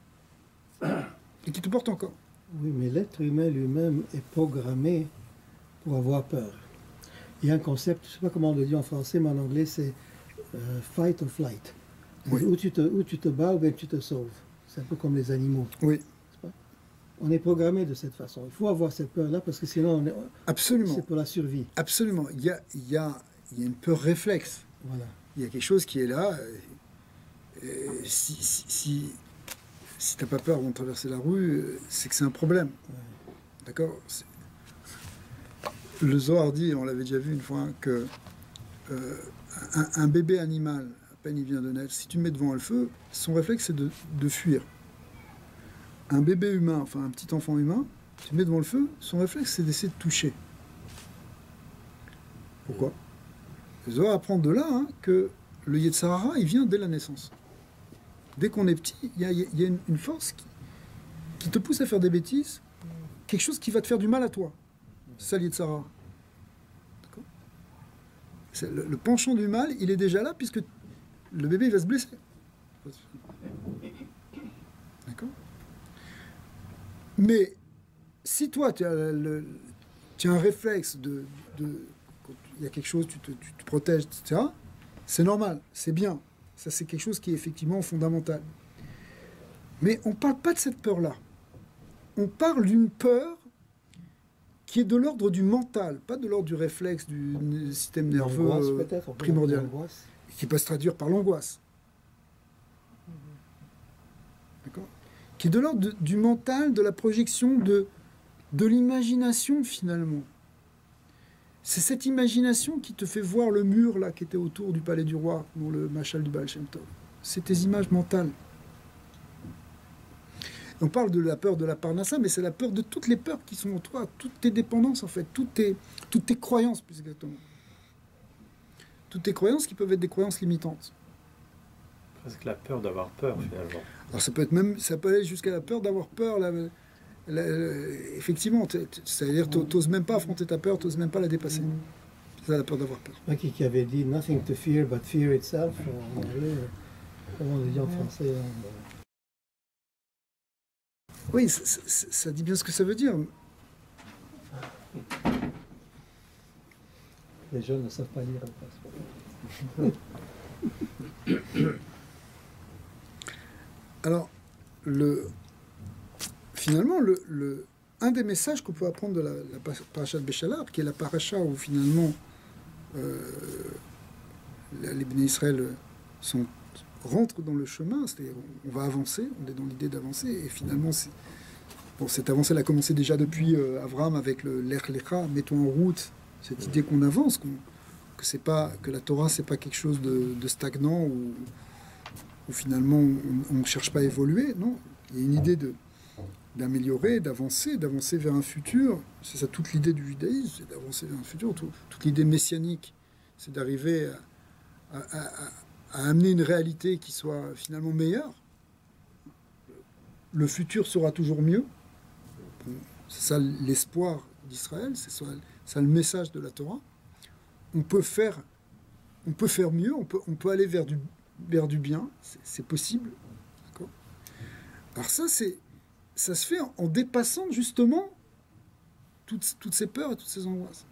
Et qui te porte encore. Oui, mais l'être humain lui-même est programmé pour avoir peur. Il y a un concept, je ne sais pas comment on le dit en français, mais en anglais, c'est fight or flight. Oui. Où tu te bats ou bien tu te sauves. C'est un peu comme les animaux. Oui. On est programmé de cette façon. Il faut avoir cette peur-là parce que sinon, Absolument. c'est pour la survie. Absolument. Il y a une peur réflexe. Voilà. Il y a quelque chose qui est là. Si tu n'as pas peur avant de traverser la rue, c'est que c'est un problème. Ouais. D'accord? Le Zohar dit, on l'avait déjà vu une fois, que un bébé animal, à peine il vient de naître, si tu le mets devant le feu, son réflexe c'est de fuir. Un bébé humain, enfin un petit enfant humain, tu le mets devant le feu, son réflexe c'est d'essayer de toucher. Pourquoi? Le Zohar apprend de là que le Yetzer Hara, il vient dès la naissance. Dès qu'on est petit, il y a une force qui te pousse à faire des bêtises, quelque chose qui va te faire du mal à toi. C'est ça le Yetzer Hara. D'accord? Le penchant du mal, il est déjà là puisque le bébé il va se blesser. Mais si toi, tu as, tu as un réflexe quand il y a quelque chose, tu te protèges, etc., c'est normal, c'est bien. Ça, c'est quelque chose qui est effectivement fondamental. Mais on ne parle pas de cette peur-là. On parle d'une peur qui est de l'ordre du mental, pas de l'ordre du réflexe, du système nerveux primordial, qui peut se traduire par l'angoisse. D'accord ? Qui est de l'ordre du mental, de la projection, de l'imagination, finalement. C'est cette imagination qui te fait voir le mur là qui était autour du palais du roi, dans le Machal du Baal Shem Tov. C'est tes images mentales. On parle de la peur de la Parnassa, mais c'est la peur de toutes les peurs qui sont en toi, toutes tes dépendances en fait, toutes tes croyances plus exactement. Toutes tes croyances qui peuvent être des croyances limitantes. Presque la peur d'avoir peur finalement. Alors ça peut aller jusqu'à la peur d'avoir peur. Effectivement, c'est-à-dire t'oses même pas affronter ta peur, t'oses même pas la dépasser. C'est ça la peur d'avoir peur. Qui avait dit nothing to fear but fear itself. Comment on dit en français Oui, ça dit bien ce que ça veut dire. Les jeunes ne savent pas lire. Alors, finalement, un des messages qu'on peut apprendre de la paracha de Béchalar, qui est la paracha où finalement les Béné Israël rentrent dans le chemin, c'est-à-dire on va avancer, on est dans l'idée d'avancer, et finalement, cette avancée elle a commencé déjà depuis Abraham avec l'Ech Lecha, mettons en route cette idée qu'on avance, que la Torah c'est pas quelque chose de stagnant où finalement on ne cherche pas à évoluer, non, il y a une idée d'améliorer, d'avancer vers un futur, c'est ça toute l'idée du judaïsme, c'est d'avancer vers un futur, toute l'idée messianique, c'est d'arriver à amener une réalité qui soit finalement meilleure. Le futur sera toujours mieux. C'est ça l'espoir d'Israël, c'est ça le message de la Torah. On peut faire mieux, on peut aller vers du bien, c'est possible. D'accord ? Alors ça se fait en dépassant justement toutes ces peurs et toutes ces angoisses.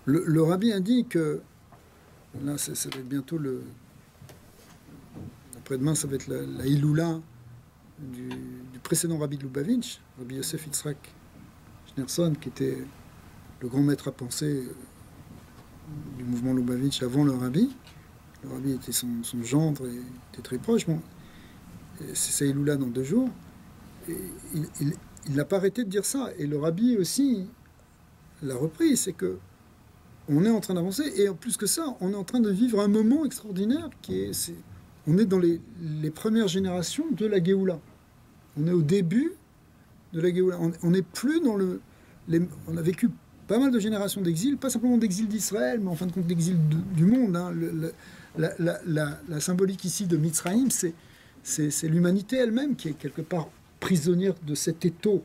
Le rabbi indique que, là ça va être bientôt après-demain ça va être la Iloula du précédent rabbi de Lubavitch, Rabbi Yosef Yitzhak Schneerson, qui était le grand maître à penser du mouvement Lubavitch avant le rabbi. Le rabbi était son gendre et était très proche. Bon, c'est sa Iloula dans 2 jours. Et il n'a pas arrêté de dire ça. Et le rabbi aussi l'a repris, c'est que on est en train d'avancer, et en plus que ça, on est en train de vivre un moment extraordinaire on est dans les premières générations de la Géoula. On est au début de la Géoula. On n'est plus dans on a vécu pas mal de générations d'exil, pas simplement d'exil d'Israël, mais en fin de compte d'exil du monde. Hein. La symbolique ici de Mitzrayim, c'est l'humanité elle-même qui est quelque part prisonnière de cet étau.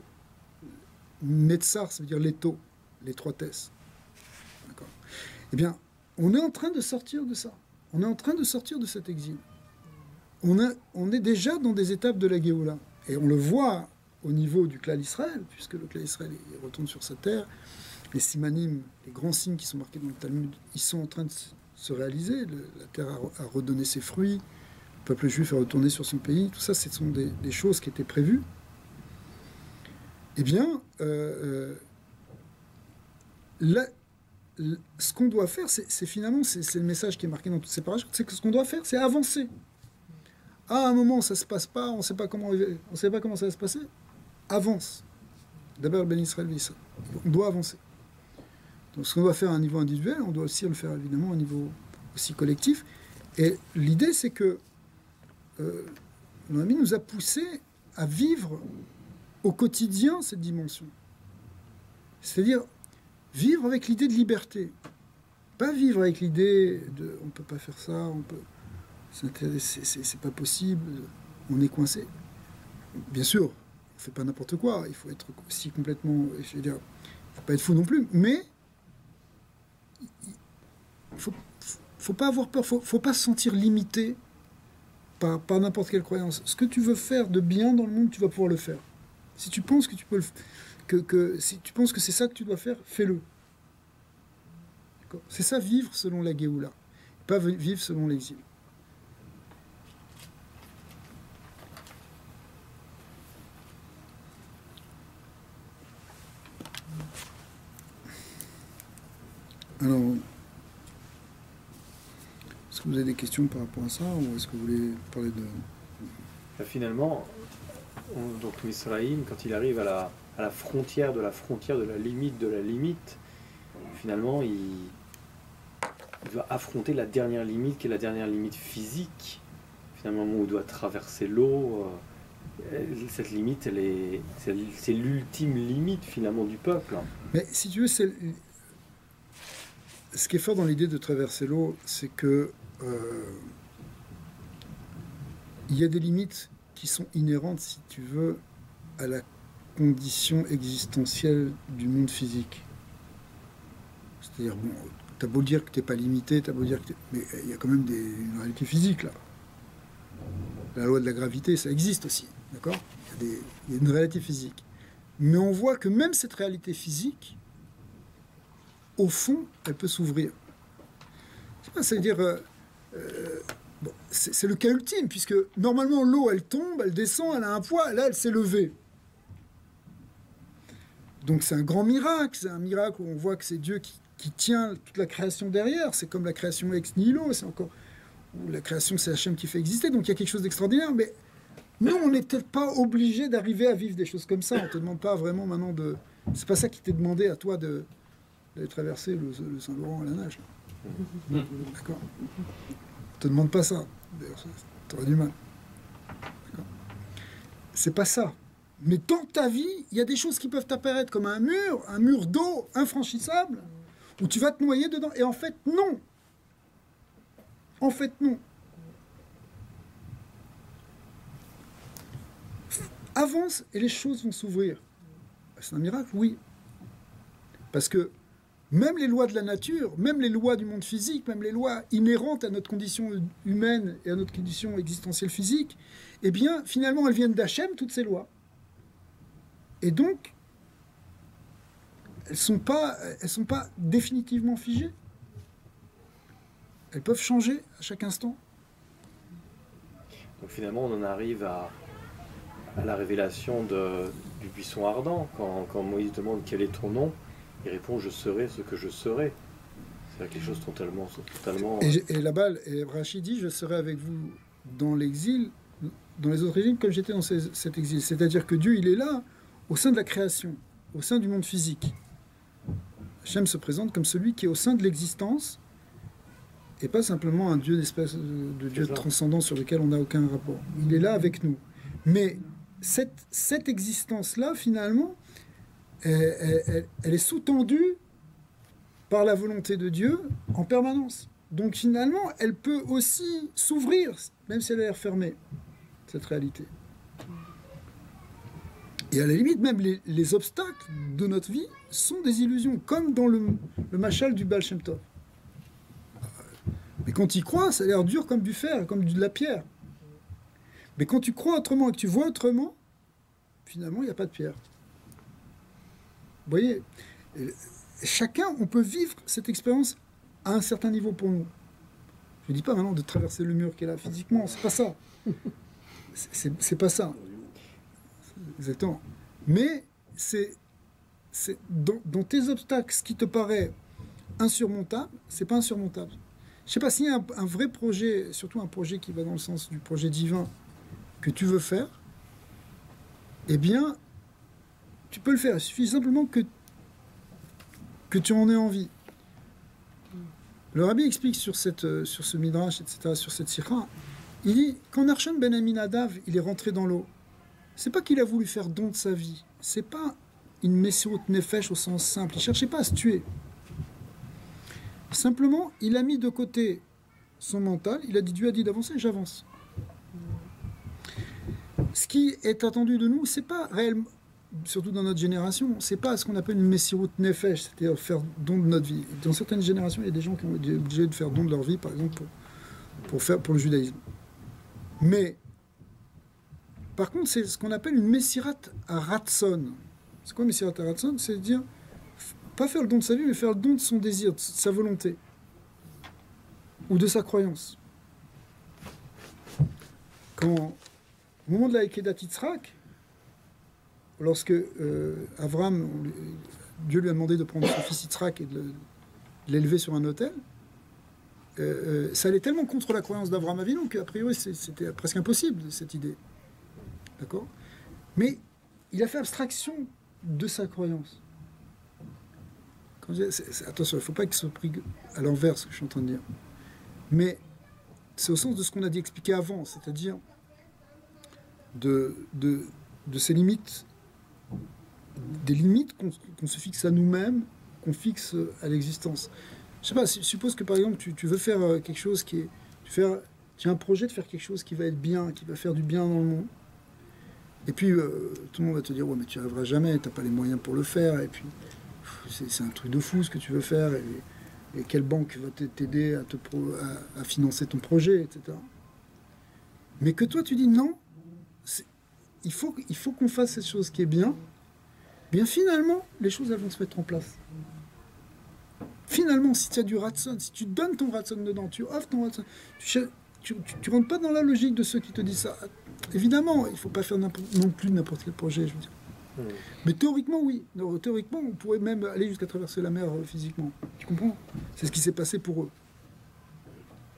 Netzar, ça veut dire l'étau, l'étroitesse. D'accord. Eh bien, on est en train de sortir de ça. On est en train de sortir de cet exil. On est déjà dans des étapes de la Géoula. Et on le voit au niveau du Klal Israël, puisque le Klal Israël il retourne sur sa terre. Les simanim, les grands signes qui sont marqués dans le Talmud, ils sont en train de se réaliser. La terre a redonné ses fruits. Le peuple juif a retourné sur son pays. Tout ça, ce sont des choses qui étaient prévues. Eh bien, ce qu'on doit faire, c'est finalement, c'est le message qui est marqué dans toutes ces pages, c'est que ce qu'on doit faire, c'est avancer. À un moment, ça se passe pas, on sait pas comment ça va se passer. Avance. D'abord, Ben Israël vit ça. On doit avancer. Donc, ce qu'on doit faire à un niveau individuel, on doit aussi le faire évidemment à un niveau aussi collectif. Et l'idée, c'est que l'ami nous a poussé à vivre au quotidien cette dimension. C'est-à-dire vivre avec l'idée de liberté. Pas vivre avec l'idée de on ne peut pas faire ça, c'est pas possible, on est coincé. Bien sûr, on ne fait pas n'importe quoi, il faut être aussi complètement, je veux dire, il ne faut pas être fou non plus, mais il faut pas avoir peur, faut pas se sentir limité par n'importe quelle croyance. Ce que tu veux faire de bien dans le monde, tu vas pouvoir le faire. Si tu penses que tu peux si tu penses que c'est ça que tu dois faire, fais-le. C'est ça, vivre selon la Géoula, pas vivre selon l'exil. Alors, est-ce que vous avez des questions par rapport à ça, ou est-ce que vous voulez parler de... Finalement, donc Misraïm, quand il arrive à la frontière, de la limite, finalement, il doit affronter la dernière limite, qui est la dernière limite physique, finalement, où il doit traverser l'eau. Cette limite, c'est l'ultime limite, finalement, du peuple. Mais si tu veux, ce qui est fort dans l'idée de traverser l'eau, c'est que il y a des limites qui sont inhérentes, si tu veux, à la condition existentielle du monde physique. C'est-à-dire, bon, t'as beau dire que t'es pas limité, t'as beau dire que mais il y a quand même une réalité physique, là. La loi de la gravité, ça existe aussi, d'accord ? Il y a une réalité physique. Mais on voit que même cette réalité physique, au fond, elle peut s'ouvrir. C'est-à-dire, bon, c'est le cas ultime, puisque normalement l'eau, elle tombe, elle descend, elle a un poids, là, elle s'est levée. Donc c'est un grand miracle, c'est un miracle où on voit que c'est Dieu qui tient toute la création derrière. C'est comme la création ex nihilo, c'est encore... Ou la création, c'est Hachem qui fait exister, donc il y a quelque chose d'extraordinaire, mais nous, on n'est peut-être pas obligé d'arriver à vivre des choses comme ça. On ne te demande pas vraiment maintenant de... C'est pas ça qui t'est demandé à toi d'aller traverser le Saint-Laurent à la nage. D'accord. On te demande pas ça. D'ailleurs, t'aurais du mal. D'accord. C'est pas ça. Mais dans ta vie, il y a des choses qui peuvent t'apparaître comme un mur d'eau infranchissable, où tu vas te noyer dedans. Et en fait, non. En fait, non. Avance et les choses vont s'ouvrir. C'est un miracle, oui. Parce que même les lois de la nature, même les lois du monde physique, même les lois inhérentes à notre condition humaine et à notre condition existentielle physique, eh bien, finalement, elles viennent d'Hachem, toutes ces lois. Et donc, elles sont pas définitivement figées. Elles peuvent changer à chaque instant. Donc finalement, on en arrive à la révélation du buisson ardent. Quand Moïse demande quel est ton nom, il répond « je serai ce que je serai ». C'est quelque chose totalement... Et là-bas, Rachid dit « je serai avec vous dans l'exil, dans les autres exils, comme j'étais dans cet exil ». C'est-à-dire que Dieu, il est là, au sein de la création, au sein du monde physique. Hachem se présente comme celui qui est au sein de l'existence, et pas simplement un Dieu d'espèce de Dieu transcendant sur lequel on n'a aucun rapport. Il est là avec nous. Mais cette existence-là, finalement, elle est sous-tendue par la volonté de Dieu en permanence. Donc finalement, elle peut aussi s'ouvrir, même si elle a l'air fermée, cette réalité. Et à la limite, même les obstacles de notre vie sont des illusions, comme dans le machal du Baal Shem Tov. Mais quand tu y crois, ça a l'air dur comme du fer, comme de la pierre. Mais quand tu crois autrement et que tu vois autrement, finalement, il n'y a pas de pierre. Vous voyez, chacun, on peut vivre cette expérience à un certain niveau pour nous. Je ne dis pas maintenant de traverser le mur qui est là physiquement, c'est pas ça. C'est pas ça. Exactement. Mais c'est dans tes obstacles, ce qui te paraît insurmontable, c'est pas insurmontable. Je sais pas s'il y a un vrai projet, surtout un projet qui va dans le sens du projet divin que tu veux faire, eh bien, tu peux le faire. Il suffit simplement que tu en aies envie. Le Rabbi explique sur ce midrash, etc., sur cette sikha, il dit, quand Narshon ben Aminadav, il est rentré dans l'eau, c'est pas qu'il a voulu faire don de sa vie, c'est pas une messirut nefesh au sens simple, il cherchait pas à se tuer. Simplement, il a mis de côté son mental, il a dit, Dieu a dit d'avancer, j'avance. Ce qui est attendu de nous, c'est pas réellement, surtout dans notre génération, c'est pas ce qu'on appelle une messirut nefesh, c'est-à-dire faire don de notre vie. Dans certaines générations, il y a des gens qui ont été obligés de faire don de leur vie, par exemple, pour le judaïsme. Mais, par contre, c'est ce qu'on appelle une Messirat à Ratson. C'est quoi Messirat à Ratson? C'est dire, pas faire le don de sa vie, mais faire le don de son désir, de sa volonté, ou de sa croyance. Quand, au moment de la Kedat Yitzhak, lorsque Avram, Dieu lui a demandé de prendre son fils Yitzhak et de l'élever sur un autel, ça allait tellement contre la croyance d'Avram Avinu qu'a priori c'était presque impossible, cette idée. D'accord? Mais il a fait abstraction de sa croyance. Attention, il ne faut pas que ce soit pris à l'envers, ce que je suis en train de dire. Mais c'est au sens de ce qu'on a dit expliqué avant, c'est-à-dire de ces limites, des limites qu'on se fixe à nous-mêmes, qu'on fixe à l'existence. Je sais pas, suppose que par exemple tu veux faire quelque chose qui est... Tu as un projet de faire quelque chose qui va être bien, qui va faire du bien dans le monde. Et puis tout le monde va te dire, ouais mais tu n'y arriveras jamais, tu n'as pas les moyens pour le faire, et puis c'est un truc de fou ce que tu veux faire, et quelle banque va t'aider à financer ton projet, etc. Mais que toi tu dis non, il faut qu'on fasse cette chose qui est bien, bien finalement les choses elles vont se mettre en place. Finalement, si tu as du ratson, si tu donnes ton ratson dedans, tu offres ton ratson, tu rentres pas dans la logique de ceux qui te disent ça. Évidemment, il ne faut pas faire non plus n'importe quel projet, je veux dire. Mais théoriquement, oui. Théoriquement, on pourrait même aller jusqu'à traverser la mer physiquement. Tu comprends? C'est ce qui s'est passé pour eux.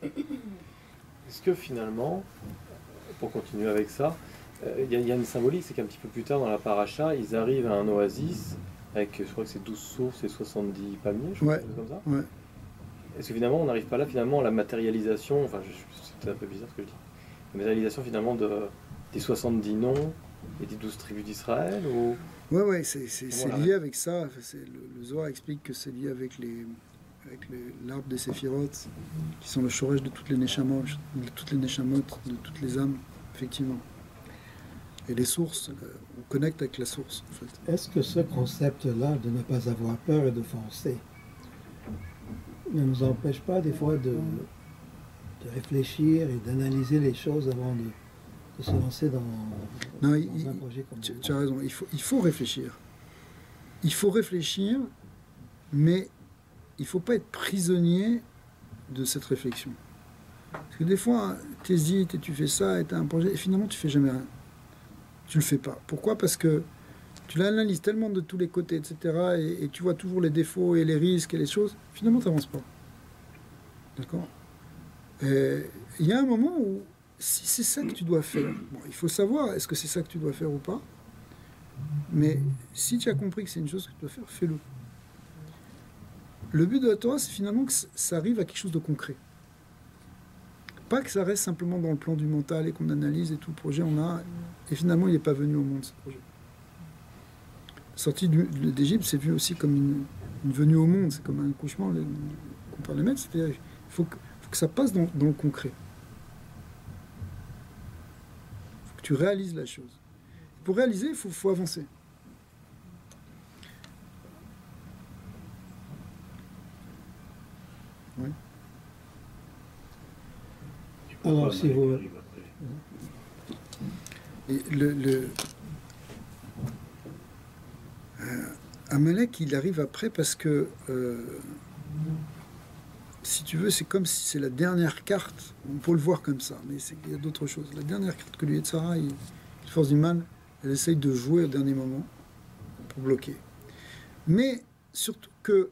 Est-ce que finalement, pour continuer avec ça, il y a une symbolique, c'est qu'un petit peu plus tard dans la paracha, ils arrivent à un oasis avec, je crois que c'est 12 sources et 70 palmiers, je crois, comme ça. Ouais. Est-ce que finalement, on n'arrive pas là finalement à la matérialisation, enfin, c'est un peu bizarre ce que je dis, la matérialisation finalement des 70 noms et des 12 tribus d'Israël ou... Ouais, c'est lié avec ça. Le Zohar explique que c'est lié avec l'arbre des séphirotes, qui sont le shorèche de toutes les neshamot, de toutes les âmes, effectivement. Et les sources, on connecte avec la source, en fait. Est-ce que ce concept-là de ne pas avoir peur et de foncer ne nous empêche pas des fois de réfléchir et d'analyser les choses avant de se lancer dans un projet comme ça? Tu as raison, il faut réfléchir. Il faut réfléchir, mais il ne faut pas être prisonnier de cette réflexion. Parce que des fois, tu hésites et tu fais ça et tu as un projet et finalement tu ne fais jamais rien. Tu ne le fais pas. Pourquoi? Parce que tu l'analyses tellement de tous les côtés, etc. Et tu vois toujours les défauts et les risques et les choses. Finalement, tu n'avances pas. D'accord? Il y a un moment où, si c'est ça que tu dois faire, bon, il faut savoir est-ce que c'est ça que tu dois faire ou pas. Mais si tu as compris que c'est une chose que tu dois faire, fais-le. Le but de la Torah, c'est finalement que ça arrive à quelque chose de concret. Pas que ça reste simplement dans le plan du mental et qu'on analyse et tout le projet on a, et finalement il n'est pas venu au monde ce projet. La sortie d'Égypte, c'est vu aussi comme une venue au monde, c'est comme un accouchement qu'on parle de mettre, c'est-à-dire il faut que ça passe dans le concret. Il faut que tu réalises la chose. Pour réaliser, il faut avancer. Oui. Alors, si vous... Et Amalek, il arrive après parce que, si tu veux, c'est comme si c'est la dernière carte. On peut le voir comme ça, mais il y a d'autres choses. La dernière carte que lui et Sarah, il force du mal, elle essaye de jouer au dernier moment pour bloquer. Mais surtout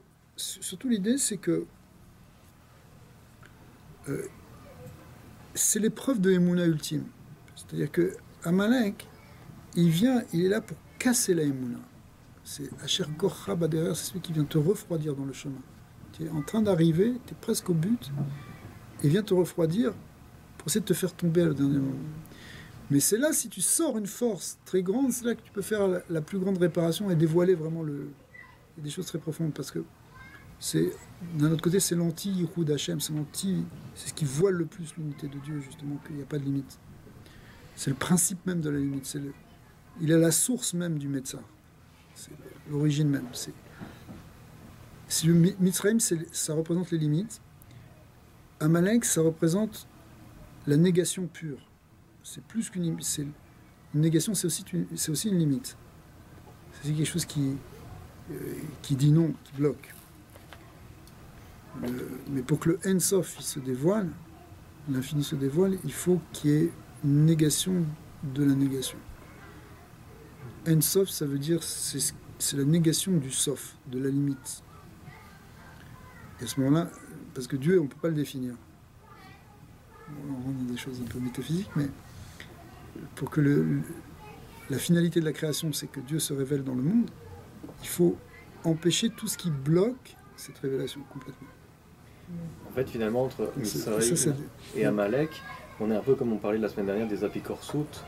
l'idée, c'est que c'est l'épreuve de Emouna ultime. C'est-à-dire que Amalek, il est là pour casser la Emouna. C'est Asher Korcha Baderer, c'est celui qui vient te refroidir dans le chemin. Tu es en train d'arriver, tu es presque au but, et vient te refroidir pour essayer de te faire tomber à le dernier moment. Mais c'est là, si tu sors une force très grande, c'est là que tu peux faire la plus grande réparation et dévoiler vraiment des choses très profondes. Parce que d'un autre côté, c'est l'anti-Yichud Hashem, c'est ce qui voile le plus l'unité de Dieu, justement, qu'il n'y a pas de limite. C'est le principe même de la limite. Il est la source même du Metzar. C'est l'origine même. Si le Mitzrayim, ça représente les limites, Amalek, ça représente la négation pure. c'est plus qu'une limite. Une négation, c'est aussi une limite. C'est aussi quelque chose qui dit non, qui bloque. Mais pour que le Ein Sof il se dévoile, l'infini se dévoile, il faut qu'il y ait une négation de la négation. Ein Sof, ça veut dire c'est la négation du Sof, de la limite. Et à ce moment-là, parce que Dieu, on ne peut pas le définir. On rentre dans des choses un peu métaphysiques, mais pour que la finalité de la création, c'est que Dieu se révèle dans le monde, il faut empêcher tout ce qui bloque cette révélation complètement. En fait, finalement, entre Misraïm et Amalek, on est un peu comme on parlait la semaine dernière des apicorsoutes.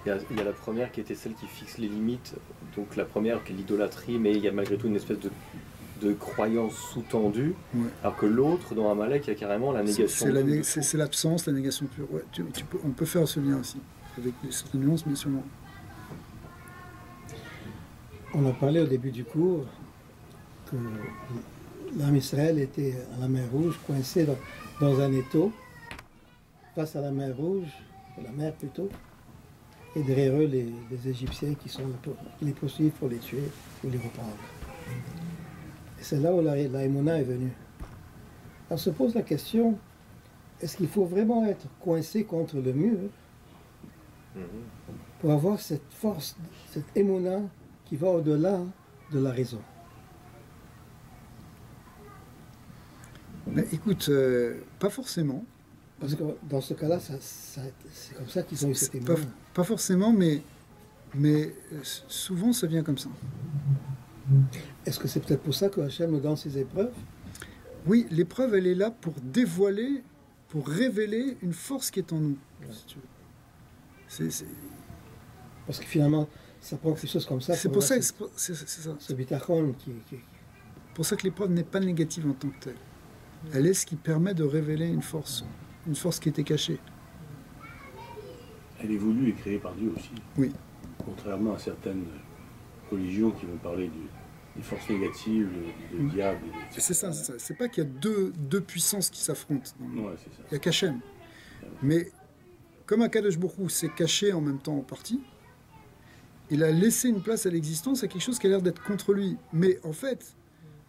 Il y a la première qui était celle qui fixe les limites, donc la première qui est l'idolâtrie, mais il y a malgré tout une espèce de croyance sous-tendue, Ouais. alors que l'autre, dans Amalek, il y a carrément la négation. C'est l'absence, la négation pure. Ouais, on peut faire ce lien aussi, avec certaines nuances, mais sûrement. On a parlé au début du cours que l'âme Israël était à la mer Rouge, coincé dans un étau, face à la mer Rouge, la mer plutôt, et derrière eux les Égyptiens qui les poursuivent pour les tuer ou les reprendre. Et c'est là où la Emouna est venue. On se pose la question, est-ce qu'il faut vraiment être coincé contre le mur pour avoir cette force, cette Emouna qui va au-delà de la raison? Mais écoute, pas forcément. Parce que dans ce cas-là, c'est comme ça qu'ils ont eu cette Emouna. Pas forcément, mais souvent ça vient comme ça. Est-ce que c'est peut-être pour ça que Hachem nous donne ces épreuves? Oui, l'épreuve, elle est là pour dévoiler, pour révéler une force qui est en nous. Si tu veux. Parce que finalement, ça prend quelque chose comme ça. C'est pour ça, c'est ça. ce bitachon Pour ça que l'épreuve n'est pas négative en tant que telle. Elle est ce qui permet de révéler une force qui était cachée. Elle est voulue et créée par Dieu aussi. Oui. Contrairement à certaines religions qui vont parler des forces négatives, du diable. C'est ça. C'est pas qu'il y a deux puissances qui s'affrontent. Ouais, c'est ça. Il y a qu'Hachem. Mais comme Akadosh Baruch Hu s'est caché en même temps en partie, il a laissé une place à l'existence à quelque chose qui a l'air d'être contre lui. Mais en fait,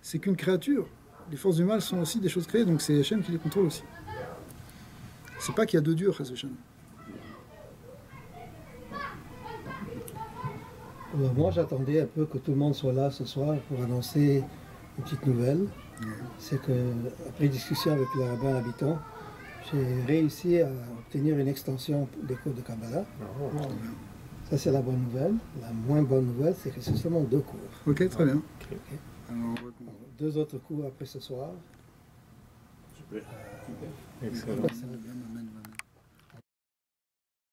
c'est qu'une créature. Les forces du mal sont aussi des choses créées, donc c'est Hachem qui les contrôle aussi. C'est pas qu'il y a deux dieux, Hachem. Alors moi, j'attendais un peu que tout le monde soit là ce soir pour annoncer une petite nouvelle. C'est que, après discussion avec le rabbin habitant, j'ai réussi à obtenir une extension des cours de Kabbalah. Ça, c'est la bonne nouvelle. La moins bonne nouvelle, c'est que c'est seulement 2 cours. Ok, très bien. Okay. Alors, 2 autres cours après ce soir. Super. Excellent. Amen.